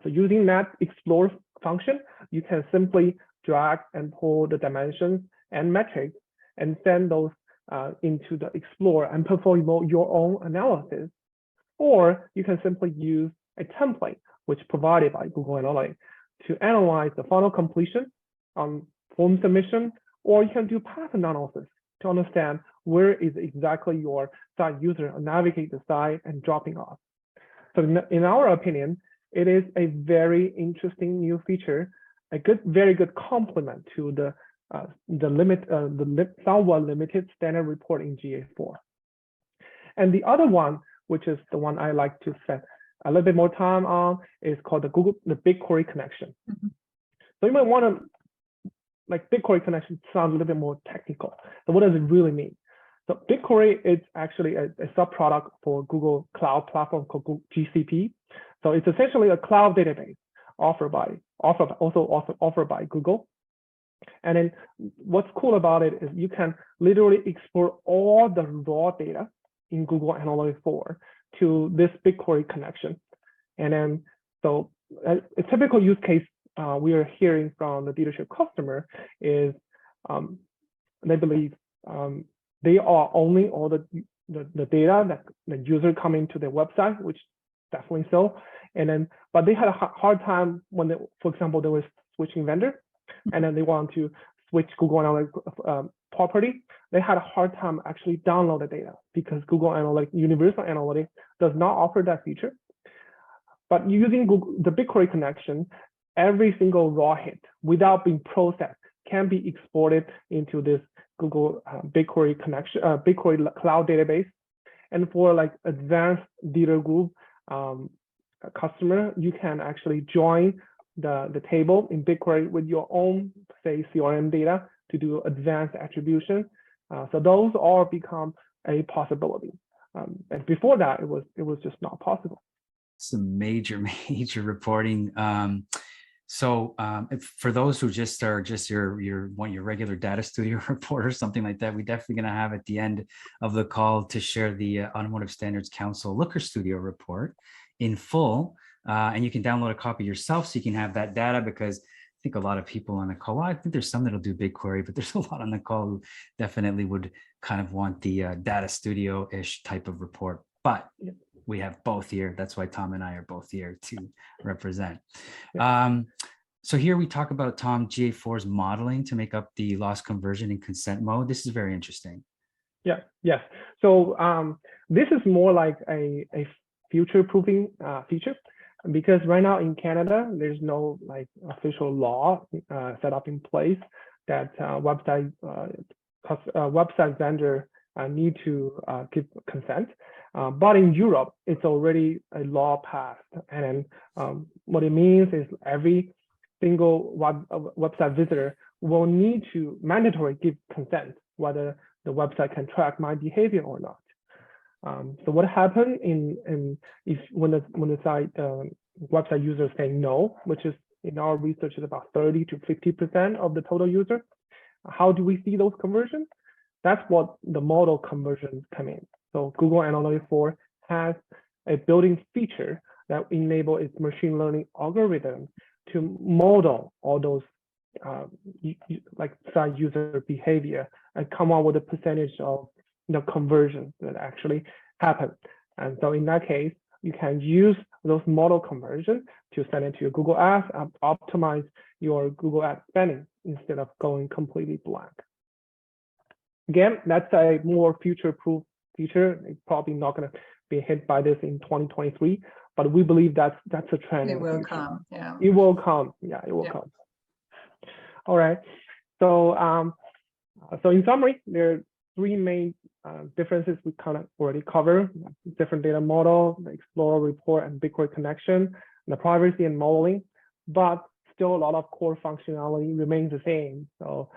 So using that Explore function, you can simply drag and pull the dimensions and metrics and send those into the Explore and perform your own analysis. Or you can simply use a template, which is provided by Google Analytics, to analyze the final completion on form submission, or you can do path analysis to understand where is exactly your site user navigate the site and dropping off. So in our opinion, it is a very interesting new feature, a very good complement to the somewhat limited standard report in GA4. And the other one, which is the one I like to spend a little bit more time on, is called the BigQuery connection. Mm-hmm. So you might want to, like, BigQuery connection sounds a little bit more technical. So what does it really mean? So BigQuery is actually a subproduct for Google Cloud Platform called Google GCP. So it's essentially a cloud database offered by Google. And then what's cool about it is you can literally export all the raw data in Google Analytics 4 to this BigQuery connection. And then, so a typical use case we are hearing from the dealership customer is they believe they are owning all the data that the user coming to their website, which definitely so. And then, but they had a hard time when they, for example, they were switching vendor, and then they want to switch Google Analytics property. They had a hard time actually download the data because Google Analytics, Universal Analytics, does not offer that feature. But using the BigQuery connection, every single raw hit without being processed can be exported into this Google BigQuery connection, BigQuery cloud database. And for like advanced dealer group customer, you can actually join the table in BigQuery with your own, say, CRM data to do advanced attribution. So those all become a possibility. And before that, it was just not possible. Some major reporting. So for those who just are your regular data studio report or something like that, we're definitely going to have at the end of the call to share the Automotive Standards Council Looker Studio report in full. And you can download a copy yourself so you can have that data, because I think a lot of people on the call, well, I think there's some that'll do BigQuery, but there's a lot on the call who definitely would kind of want the data studio-ish type of report. But we have both here. That's why Tom and I are both here to represent. So here we talk about, Tom, GA4's modeling to make up the loss conversion in consent mode. This is very interesting. Yeah, yes. So this is more like a future-proofing feature, because right now in Canada, there's no like official law set up in place that website vendor need to give consent. But in Europe, it's already a law passed. And what it means is every single website visitor will need to mandatory give consent, whether the website can track my behavior or not. So what happened when the site website users say no, which is in our research is about 30 to 50% of the total user. How do we see those conversions? That's what the model conversions come in. So Google Analytics 4 has a built-in feature that enable its machine learning algorithm to model all those like site user behavior and come up with a percentage of conversions that actually happen. And so in that case, you can use those model conversions to send it to your Google Ads and optimize your Google Ads spending instead of going completely blank. Again, that's a more future-proof feature. It's probably not going to be hit by this in 2023, but we believe that's a trend. It will come. Yeah. It will come. Yeah, it will come. All right. So, so in summary, there three main differences we kind of already covered: different data model, the Explorer report and BigQuery connection, and the privacy and modeling. But still, a lot of core functionality remains the same. So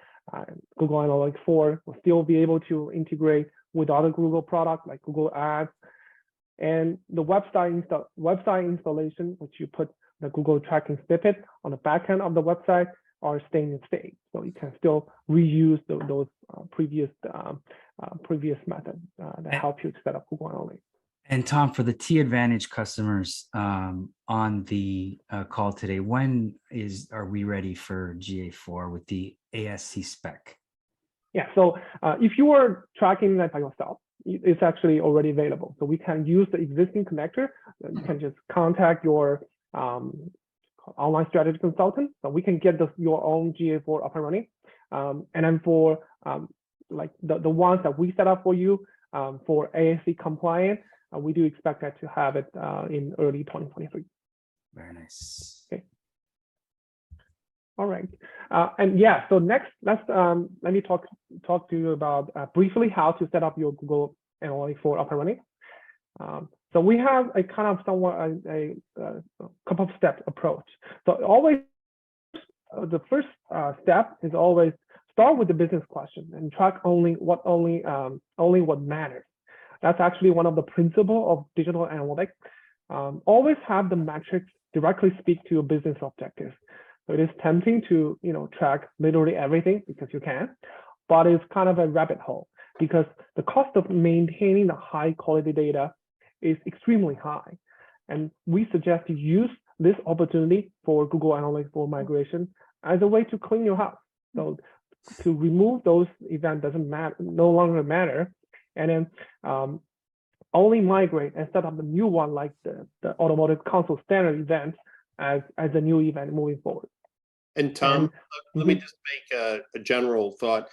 Google Analytics 4 will still be able to integrate with other Google products like Google Ads, and the website installation, which you put the Google tracking snippet on the backend of the website, are staying in state. So you can still reuse those previous methods that help you to set up Google Analytics. And Tom, for the T Advantage customers on the call today, when are we ready for GA4 with the ASC spec? Yeah, so if you are tracking that by yourself, it's actually already available. So we can use the existing connector. You can just contact your online strategy consultant, so we can get your own GA4 up and running. And then for like the ones that we set up for you for ASC compliant, we do expect that to have it in early 2023. Very nice. Okay. All right. And yeah, so next, let me talk to you about briefly how to set up your Google Analytics 4 up and running. So we have a kind of somewhat a couple of step approach. So always the first step is always start with the business question and track only what matters. That's actually one of the principles of digital analytics. Always have the metrics directly speak to your business objectives. So it is tempting to track literally everything because you can, but it's kind of a rabbit hole because the cost of maintaining the high quality data is extremely high. And we suggest to use this opportunity for Google Analytics 4 migration as a way to clean your house. So to remove those events no longer matter, and then only migrate and set up the new one like the Automotive Council standard events as a new event moving forward. And Tom, let me just make a general thought.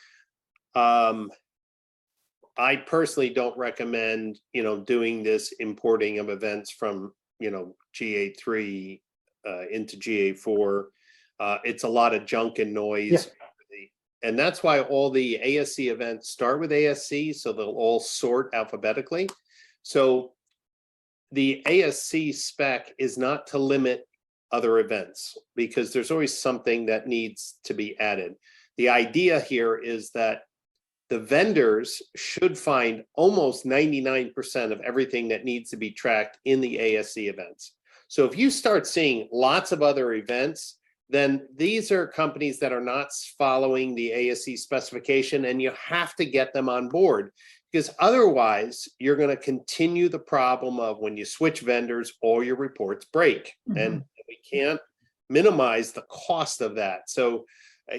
I personally don't recommend, doing this importing of events from, GA3 into GA4. It's a lot of junk and noise. Yes. And that's why all the ASC events start with ASC, so they'll all sort alphabetically. So the ASC spec is not to limit other events because there's always something that needs to be added. The idea here is that the vendors should find almost 99% of everything that needs to be tracked in the ASC events. So if you start seeing lots of other events, then these are companies that are not following the ASC specification, and you have to get them on board because otherwise you're going to continue the problem of when you switch vendors, all your reports break. And we can't minimize the cost of that. So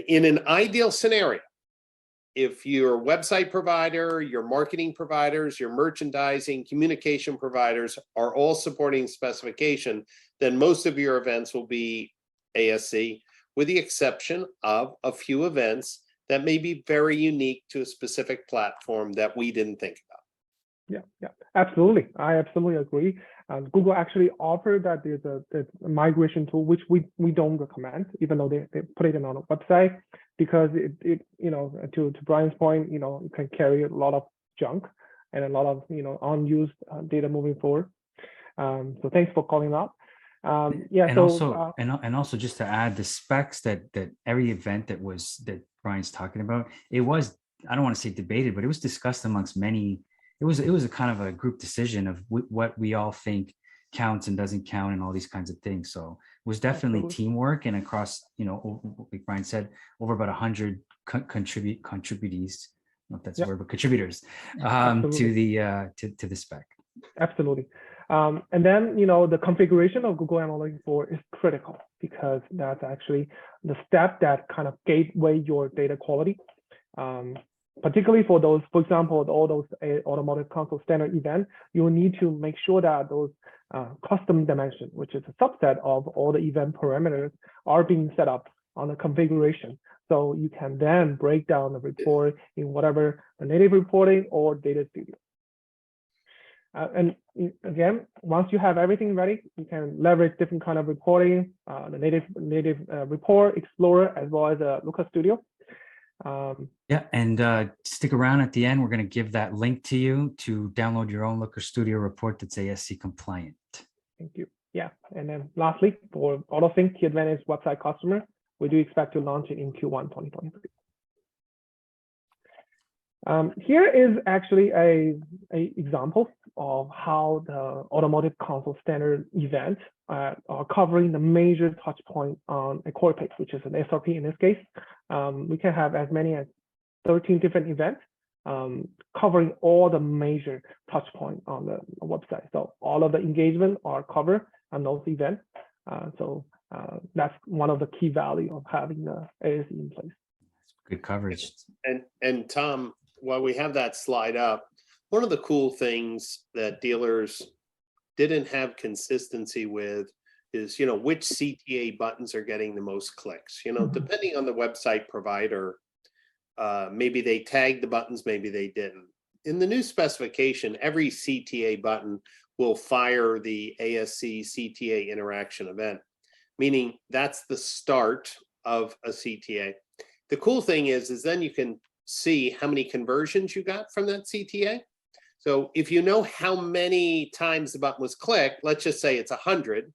in an ideal scenario, if your website provider, your marketing providers, your merchandising, communication providers are all supporting specification, then most of your events will be ASC, with the exception of a few events that may be very unique to a specific platform that we didn't think about. Yeah, absolutely. I absolutely agree. Google actually offered that there's a migration tool, which we don't recommend, even though they put it on a website, because it to Brian's point, it can carry a lot of junk and a lot of unused data moving forward. So thanks for calling out. Yeah. And so also just to add the specs that every event that Brian's talking about, it was, I don't want to say debated, but it was discussed amongst many. It was a kind of a group decision of what we all think counts and doesn't count and all these kinds of things. So it was definitely teamwork, and across, like Brian said, over about 100 contributees, I don't know if that's a word, but contributors to the spec. Absolutely. And then, the configuration of Google Analytics 4 is critical because that's actually the step that kind of gateway your data quality. Particularly for those, for example, all those Automotive Council standard events, you will need to make sure that those custom dimensions, which is a subset of all the event parameters, are being set up on the configuration. So you can then break down the report in whatever the native reporting or data studio. And again, once you have everything ready, you can leverage different kind of reporting, the native report, Explorer, as well as a Looker Studio. Yeah, and stick around at the end. We're going to give that link to you to download your own Looker Studio report that's ASC compliant. Thank you. Yeah, and then lastly, for AutoSync Key Advantage website customer, we do expect to launch it in Q1 2023. Here is actually a example of how the Automotive Council standard event are covering the major touch point on a core page, which is an SRP in this case. We can have as many as 13 different events covering all the major touch points on the website. So all of the engagement are covered on those events. That's one of the key value of having the ASC in place. Good coverage. And Tom, while we have that slide up, one of the cool things that dealers didn't have consistency with is, which CTA buttons are getting the most clicks. Depending on the website provider, maybe they tagged the buttons, maybe they didn't. In the new specification, every CTA button will fire the ASC CTA interaction event, meaning that's the start of a CTA. The cool thing is then you can see how many conversions you got from that CTA. So if you know how many times the button was clicked, let's just say it's 100,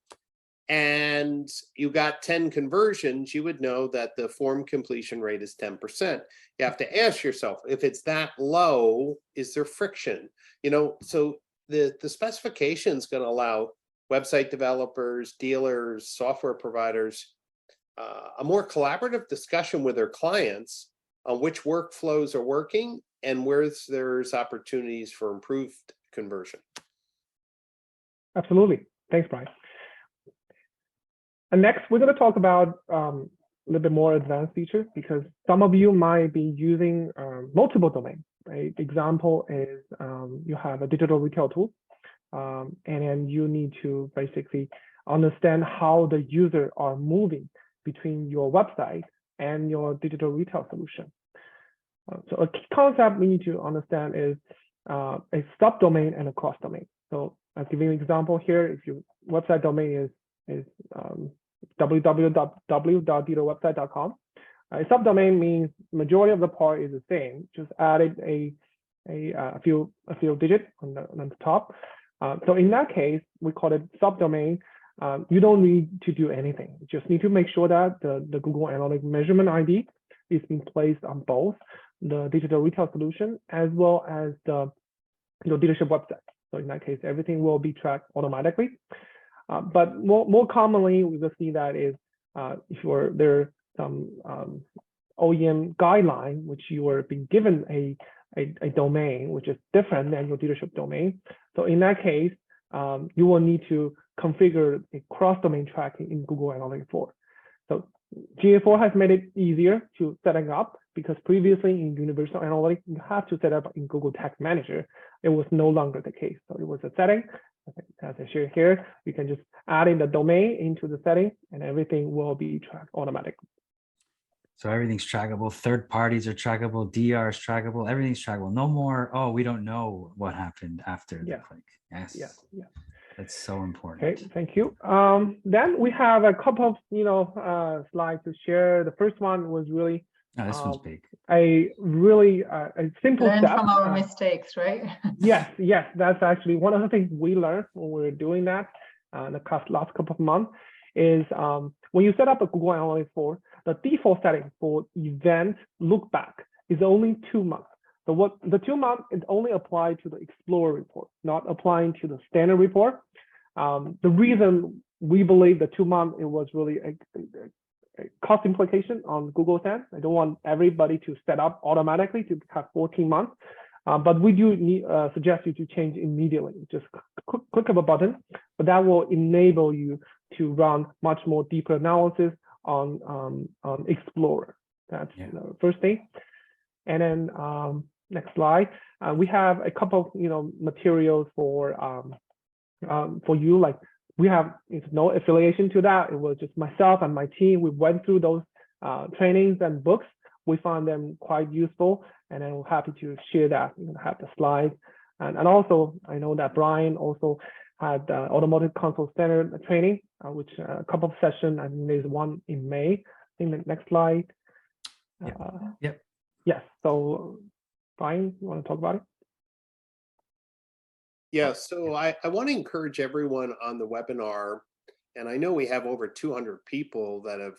and you got 10 conversions, you would know that the form completion rate is 10%. You have to ask yourself, if it's that low, is there friction? So the specification is going to allow website developers, dealers, software providers, a more collaborative discussion with their clients on which workflows are working and where there's opportunities for improved conversion. Absolutely. Thanks, Brian. And next, we're going to talk about a little bit more advanced features because some of you might be using multiple domains. Right? Example is you have a digital retail tool, and then you need to basically understand how the user are moving between your website and your digital retail solution. So a key concept we need to understand is a subdomain and a cross domain. So I'll give you an example here. If your website domain is www.dealerwebsite.com, a subdomain means majority of the part is the same. Just added a few digits on the top. So in that case, we call it subdomain. You don't need to do anything. You just need to make sure that the Google Analytics measurement ID is being placed on both the digital retail solution as well as the dealership website. So in that case, everything will be tracked automatically. But more commonly, we will see that is if there's some OEM guideline, which you are being given a domain, which is different than your dealership domain. So in that case, you will need to configure a cross-domain tracking in Google Analytics 4. So GA4 has made it easier to setting up because previously in Universal Analytics, you have to set up in Google Tag Manager. It was no longer the case. So it was a setting. As I share here, you can just add in the domain into the setting and everything will be tracked automatically. So everything's trackable. Third parties are trackable. DR is trackable. Everything's trackable. No more, we don't know what happened after the click. Yes. Yeah. That's so important. Okay, thank you. Then we have a couple of slides to share. The first one was really this one's big. A really a simple Learn step. from our mistakes, right? Yes, that's actually one of the things we learned when we were doing that in the last couple of months is when you set up a Google Analytics 4, the default setting for event look back is only 2 months. So what the 2 months is only applied to the Explorer report, not applying to the standard report. The reason we believe the 2 months, it was really a cost implication on Google's end. I don't want everybody to set up automatically to have 14 months, but we do suggest you to change immediately. Just click of a button, but that will enable you to run much more deeper analysis on Explorer. That's the first thing. And then next slide, we have a couple of materials for you. Like we have no affiliation to that. It was just myself and my team. We went through those trainings and books. We found them quite useful, and then we're happy to share that. You have the slides, and also I know that Brian also had the Automotive Council Standard training, which a couple of sessions, and there's one in May. I think the next slide. Yep. Yes. So Brian, you want to talk about it? Yeah, so I want to encourage everyone on the webinar, and I know we have over 200 people that have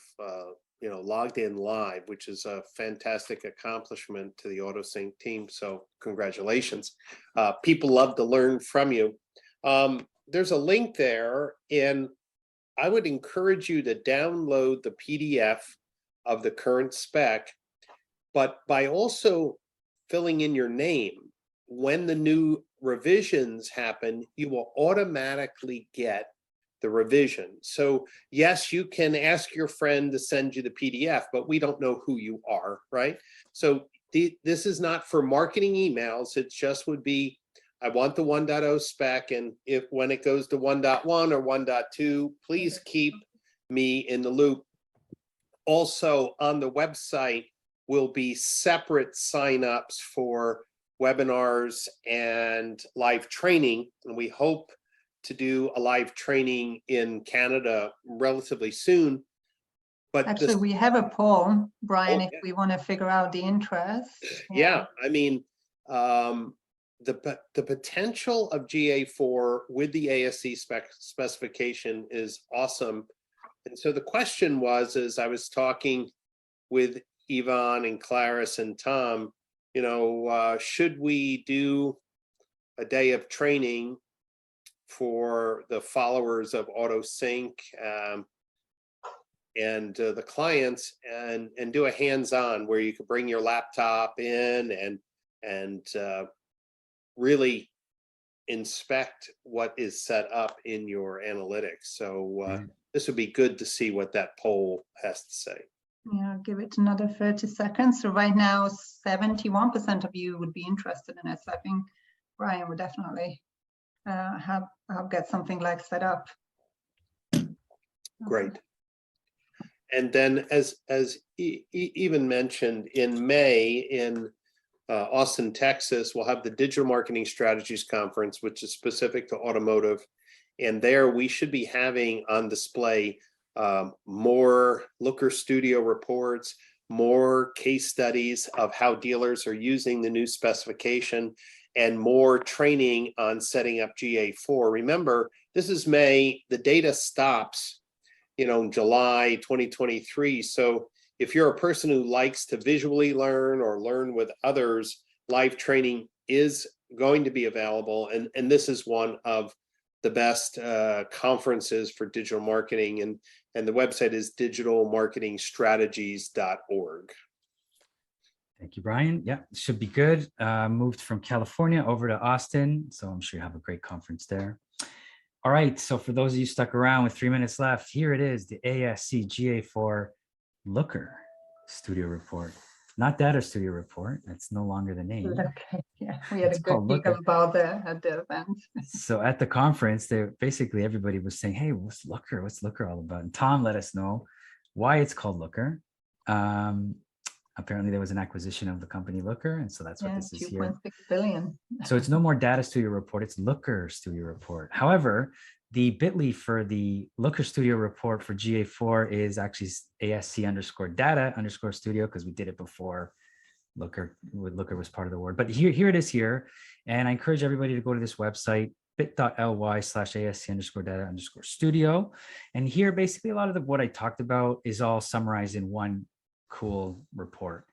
logged in live, which is a fantastic accomplishment to the AutoSync team. So congratulations. People love to learn from you. There's a link there, and I would encourage you to download the PDF of the current spec, but by also filling in your name, when the new revisions happen, you will automatically get the revision. So yes, you can ask your friend to send you the PDF, but we don't know who you are, right? So this is not for marketing emails. It just would be, I want the 1.0 spec, and if when it goes to 1.1 or 1.2, please keep me in the loop. Also on the website will be separate signups for webinars and live training, and we hope to do a live training in Canada relatively soon. But actually, we have a poll, Brian, Oh, if we want to figure out the interest. yeah, I mean, the potential of GA4 with the ASC specification is awesome. And so the question was, as I was talking with Ivan and Claris and Tom, should we do a day of training for the followers of AutoSync and the clients, and do a hands-on where you could bring your laptop in and really inspect what is set up in your analytics. So this would be good to see what that poll has to say. Yeah, give it another 30 seconds. So right now, 71% of you would be interested in it. So I think Brian would definitely help get something like set up. Great. And then as Ivan mentioned, in May in Austin, Texas, we'll have the Digital Marketing Strategies Conference, which is specific to automotive. And there we should be having on display more Looker Studio reports, more case studies of how dealers are using the new specification, and more training on setting up GA4. Remember, this is May, the data stops, in July 2023. So if you're a person who likes to visually learn or learn with others, live training is going to be available. And this is one of the best conferences for digital marketing. And the website is digitalmarketingstrategies.org. Thank you, Brian. Yeah, should be good. Moved from California over to Austin, so I'm sure you have a great conference there. All right, so for those of you stuck around with 3 minutes left, here it is, the ASC GA4 Looker Studio Report. Not Data Studio Report, that's no longer the name. Okay, yeah, we had It's a good giggle about at the event. So at the conference, basically everybody was saying, hey, what's Looker? What's Looker all about? And Tom let us know why it's called Looker. Apparently there was an acquisition of the company Looker, and so that's what this is here. 2.6 billion. So it's no more Data Studio Report, it's Looker Studio Report. However, the bit.ly for the Looker Studio Report for GA4 is actually ASC_data_studio, because we did it before Looker was part of the word. But here it is here. And I encourage everybody to go to this website, bit.ly/ASC_data_studio. And here, basically, a lot of what I talked about is all summarized in one cool report.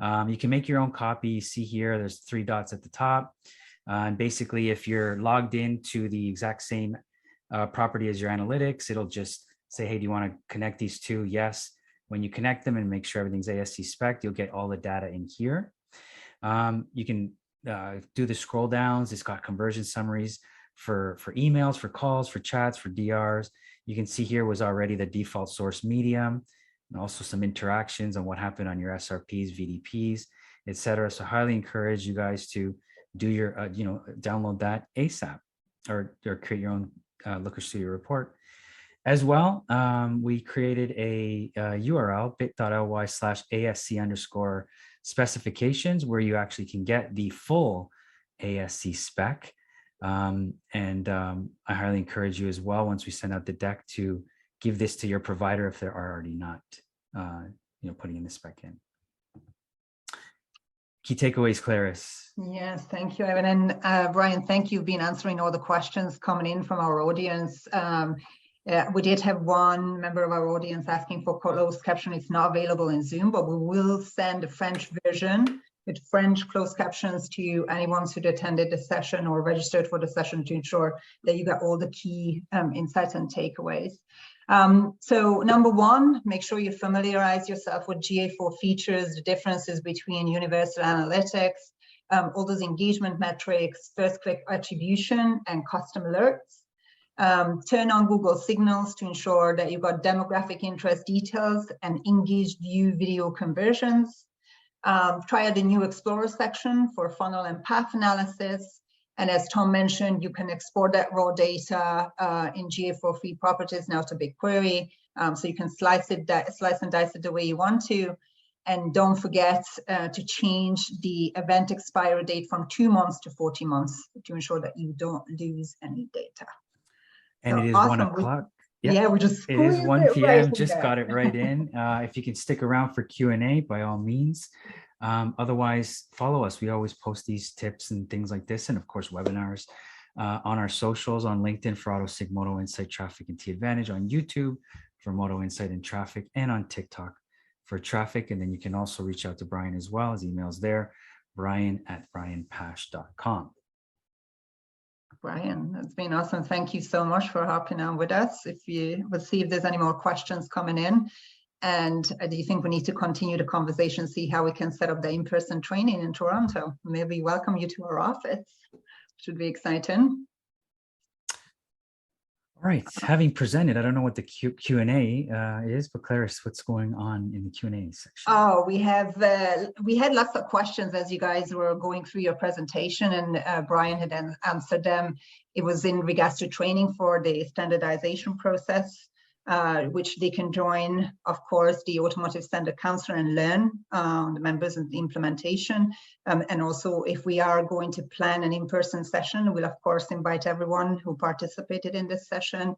You can make your own copy. See here, there's 3 dots at the top. And basically, if you're logged into the exact same property as your analytics, it'll just say, hey, do you want to connect these two? Yes. When you connect them and make sure everything's ASC spec, you'll get all the data in here. You can do the scroll downs. It's got conversion summaries for emails, for calls, for chats, for DRs. You can see here was already the default source medium, and also some interactions on what happened on your SRPs, VDPs, etc. So highly encourage you guys to do your, download that ASAP, or create your own Looker Studio report. As well, we created a URL, bit.ly/ASC_specifications, where you actually can get the full ASC spec. I highly encourage you as well, once we send out the deck, to give this to your provider if they're already not, putting in the spec in. key takeaways, Clarice. Yes, thank you, Ivan. And Brian, thank you. You've been answering all the questions coming in from our audience. We did have one member of our audience asking for closed caption. It's not available in Zoom, but we will send a French version with French closed captions to anyone who attended the session or registered for the session to ensure that you got all the key insights and takeaways. So number one, make sure you familiarize yourself with GA4 features, the differences between universal analytics, all those engagement metrics, first click attribution, and custom alerts. Turn on Google Signals to ensure that you've got demographic interest details and engaged view video conversions. Try out the new Explorer section for funnel and path analysis. And as Tom mentioned, you can export that raw data in GA4 free properties now to BigQuery. So you can slice and dice it the way you want to. And don't forget to change the event expiry date from 2 months to 40 months to ensure that you don't lose any data. And So it is awesome. 1 o'clock. Yeah, we just it is 1 p.m. Right just got it right in. If you can stick around for Q&A, by all means. Otherwise, follow us. We always post these tips and things like this, and of course, webinars on our socials, on LinkedIn for AutoSync, Moto Insight, Traffic, and T-Advantage, on YouTube for Moto Insight and Traffic, and on TikTok for Traffic. And then you can also reach out to Brian as well. His email's there, brian@brianpasch.com. Brian, it's been awesome. Thank you so much for hopping on with us. We'll see if there's any more questions coming in. And do you think we need to continue the conversation, see how we can set up the in-person training in Toronto? Maybe welcome you to our office. Should be exciting. All right, having presented, I don't know what the Q&A is, but Clarice, what's going on in the Q&A section? Oh, we had lots of questions as you guys were going through your presentation, and Brian had answered them. It was in regards to training for the standardization process, which they can join, of course, the Automotive Standards Council and learn the members and the implementation. And also, if we are going to plan an in-person session, we'll, of course, invite everyone who participated in this session.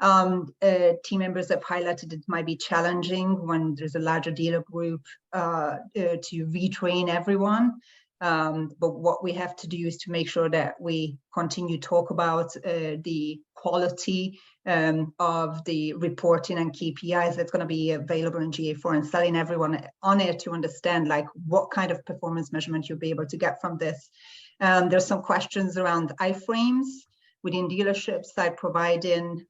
Team members have highlighted it might be challenging when there's a larger dealer group to retrain everyone. But what we have to do is to make sure that we continue to talk about the quality of the reporting and KPIs that's going to be available in GA4, and selling everyone on it to understand like what kind of performance measurement you'll be able to get from this. There's some questions around iframes within dealerships, like providing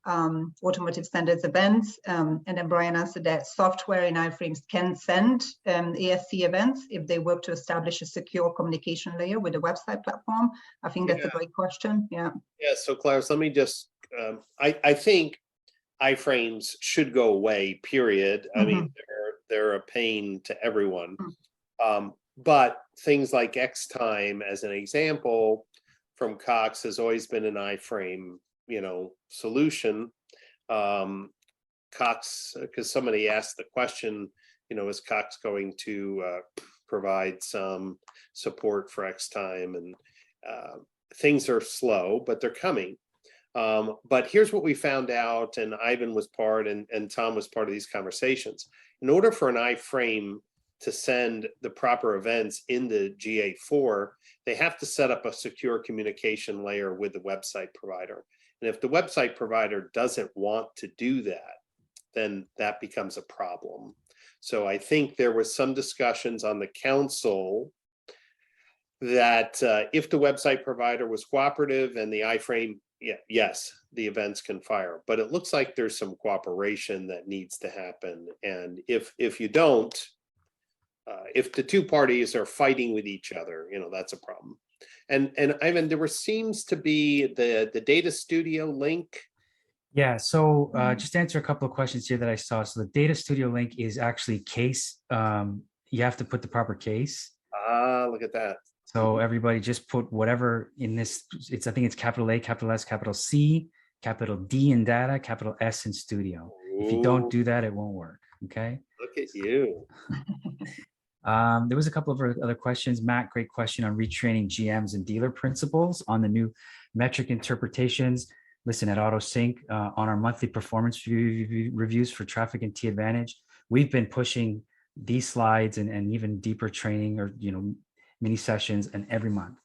automotive standards events. And then Brian answered that software in iframes can send ASC events if they work to establish a secure communication layer with a website platform. I think that's a great question. Yeah. Yeah. So Clarice, let me just, I think iframes should go away, period. I mean, they're a pain to everyone. But things like X time, as an example, from Cox has always been an iframe, solution. Cox, because somebody asked the question, is Cox going to provide some support for X time? And things are slow, but they're coming. But here's what we found out, and Ivan was part, and Tom was part of these conversations. In order for an iframe to send the proper events in the GA4, they have to set up a secure communication layer with the website provider. And if the website provider doesn't want to do that, then that becomes a problem. So I think there was some discussions on the council that if the website provider was cooperative and the iframe, yes, the events can fire. But it looks like there's some cooperation that needs to happen. And if you don't, if the two parties are fighting with each other, that's a problem. And Ivan, there seems to be the Data Studio link. Yeah, so just to answer a couple of questions here that I saw. So the Data Studio link is actually case. You have to put the proper case. Look at that. So everybody just put whatever in this. I think it's capital A, capital S, capital C, capital D in data, capital S in studio. Ooh. If you don't do that, it won't work. Okay. Look at you. There was a couple of other questions. Matt, great question on retraining GMs and dealer principals on the new metric interpretations. Listen, at AutoSync, on our monthly performance reviews for Traffic and T-Advantage, we've been pushing these slides and even deeper training, or mini sessions, and every month.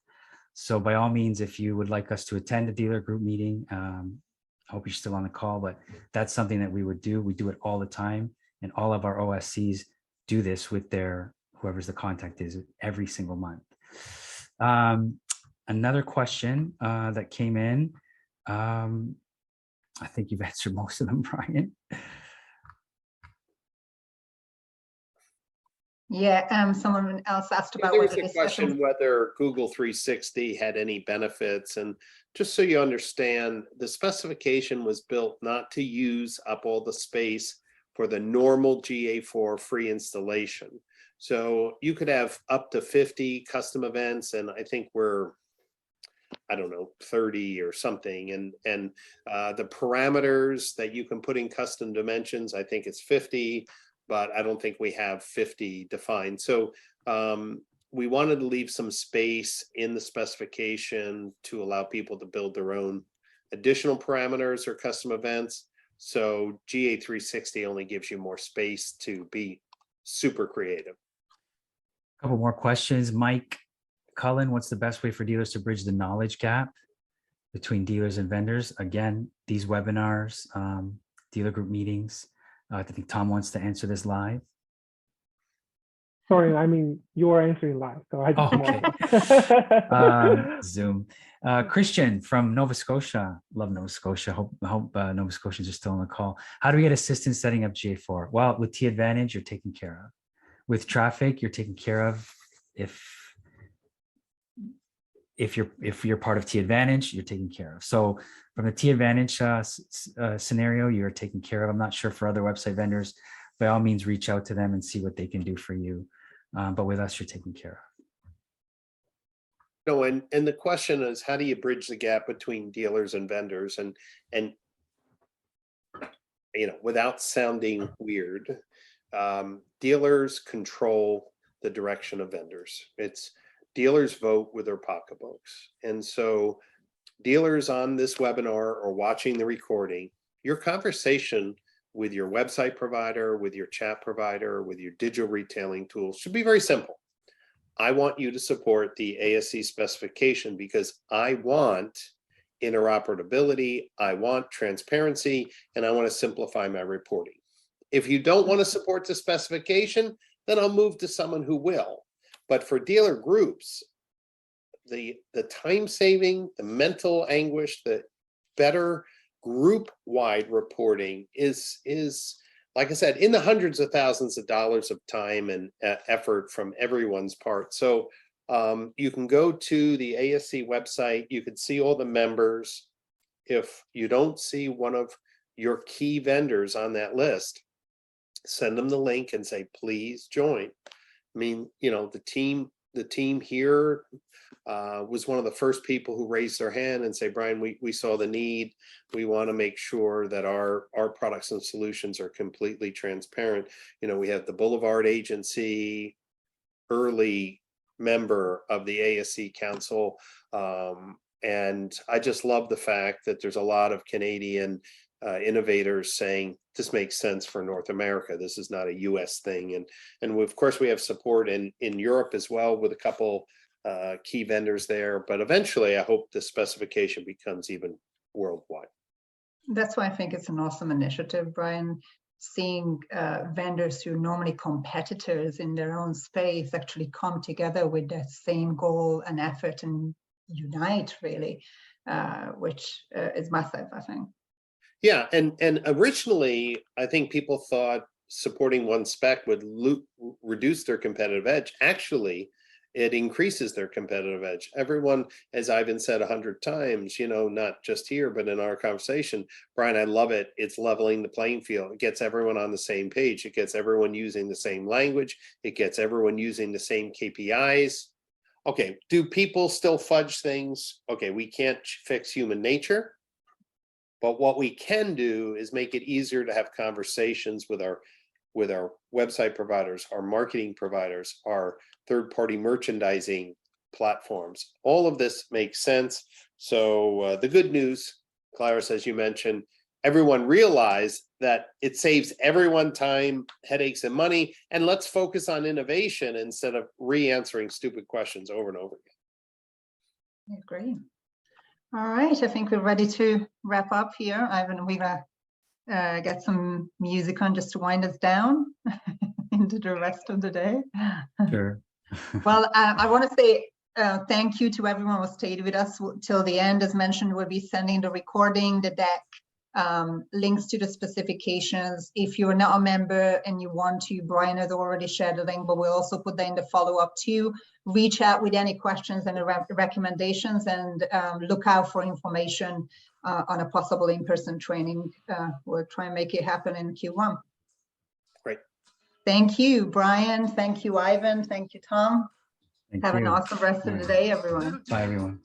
So by all means, if you would like us to attend a dealer group meeting, I hope you're still on the call, but that's something that we would do. We do it all the time. And all of our OSCs do this with their, whoever's the contact is, every single month. Another question that came in, I think you've answered most of them, Brian. Yeah, someone else asked about There was whether a discussions. question whether Google 360 had any benefits, and just so you understand, the specification was built not to use up all the space for the normal GA4 free installation. So you could have up to 50 custom events, and I think we're, I don't know, 30 or something. And the parameters that you can put in custom dimensions, I think it's 50, but I don't think we have 50 defined. So we wanted to leave some space in the specification to allow people to build their own additional parameters or custom events. So GA360 only gives you more space to be super creative. A couple more questions. Mike Cullen, what's the best way for dealers to bridge the knowledge gap between dealers and vendors? Again, these webinars, dealer group meetings. I think Tom wants to answer this live. Sorry, I mean, you're answering live, so I just okay. Zoom. Christian from Nova Scotia. Love Nova Scotia. Hope Nova Scotians are still on the call. How do we get assistance setting up GA4? Well, with T Advantage, you're taken care of. With traffic, you're taken care of. If you're part of T Advantage, you're taken care of. So from the T Advantage scenario, you're taken care of. I'm not sure for other website vendors. By all means, reach out to them and see what they can do for you. But with us, you're taken care of. No, and the question is, how do you bridge the gap between dealers and vendors? And you know, without sounding weird, dealers control the direction of vendors. It's dealers vote with their pocketbooks. And so dealers on this webinar or watching the recording, your conversation with your website provider, with your chat provider, with your digital retailing tools should be very simple. I want you to support the ASC specification because I want interoperability, I want transparency, and I want to simplify my reporting. If you don't want to support the specification, then I'll move to someone who will. But for dealer groups, the time saving, the mental anguish, the better group-wide reporting is, like I said, in the hundreds of thousands of dollars of time and effort from everyone's part. So you can go to the ASC website, you can see all the members. If you don't see one of your key vendors on that list, send them the link and say, please join. I mean, you know, the team here was one of the first people who raised their hand and say, Brian, we saw the need. We want to make sure that our products and solutions are completely transparent. You know, we have the Boulevard Agency, early member of the ASC Council. And I just love the fact that there's a lot of Canadian innovators saying this makes sense for North America. This is not a US thing. And of course we have support in Europe as well with a couple key vendors there, but eventually I hope the specification becomes even worldwide. That's why I think it's an awesome initiative, Brian. Seeing vendors who are normally competitors in their own space actually come together with that same goal and effort and unite, really, which is massive, I think. Yeah, and originally, I think people thought supporting one spec would reduce their competitive edge. Actually, it increases their competitive edge. Everyone, as Ivan said 100 times, you know, not just here, but in our conversation, Brian, I love it. It's leveling the playing field. It gets everyone on the same page. It gets everyone using the same language. It gets everyone using the same KPIs. Okay, do people still fudge things? Okay, we can't fix human nature. But what we can do is make it easier to have conversations with our website providers, our marketing providers, our third-party merchandising platforms. All of this makes sense. So the good news, Clarice, as you mentioned, everyone realized that it saves everyone time, headaches, and money. And let's focus on innovation instead of re-answering stupid questions over and over again. Great. All right, I think we're ready to wrap up here. Ivan, we're gonna get some music on just to wind us down into the rest of the day. Sure. Well, I want to say thank you to everyone who stayed with us till the end. As mentioned, we'll be sending the recording, the deck, links to the specifications. If you're not a member and you want to, Brian has already shared the link, but we'll also put that in the follow-up too. Reach out with any questions and recommendations, and look out for information on a possible in-person training. We'll try and make it happen in Q1. Great. Thank you, Brian. Thank you, Ivan. Thank you, Tom. Thank Have you. an awesome rest of the day, everyone. Bye, everyone.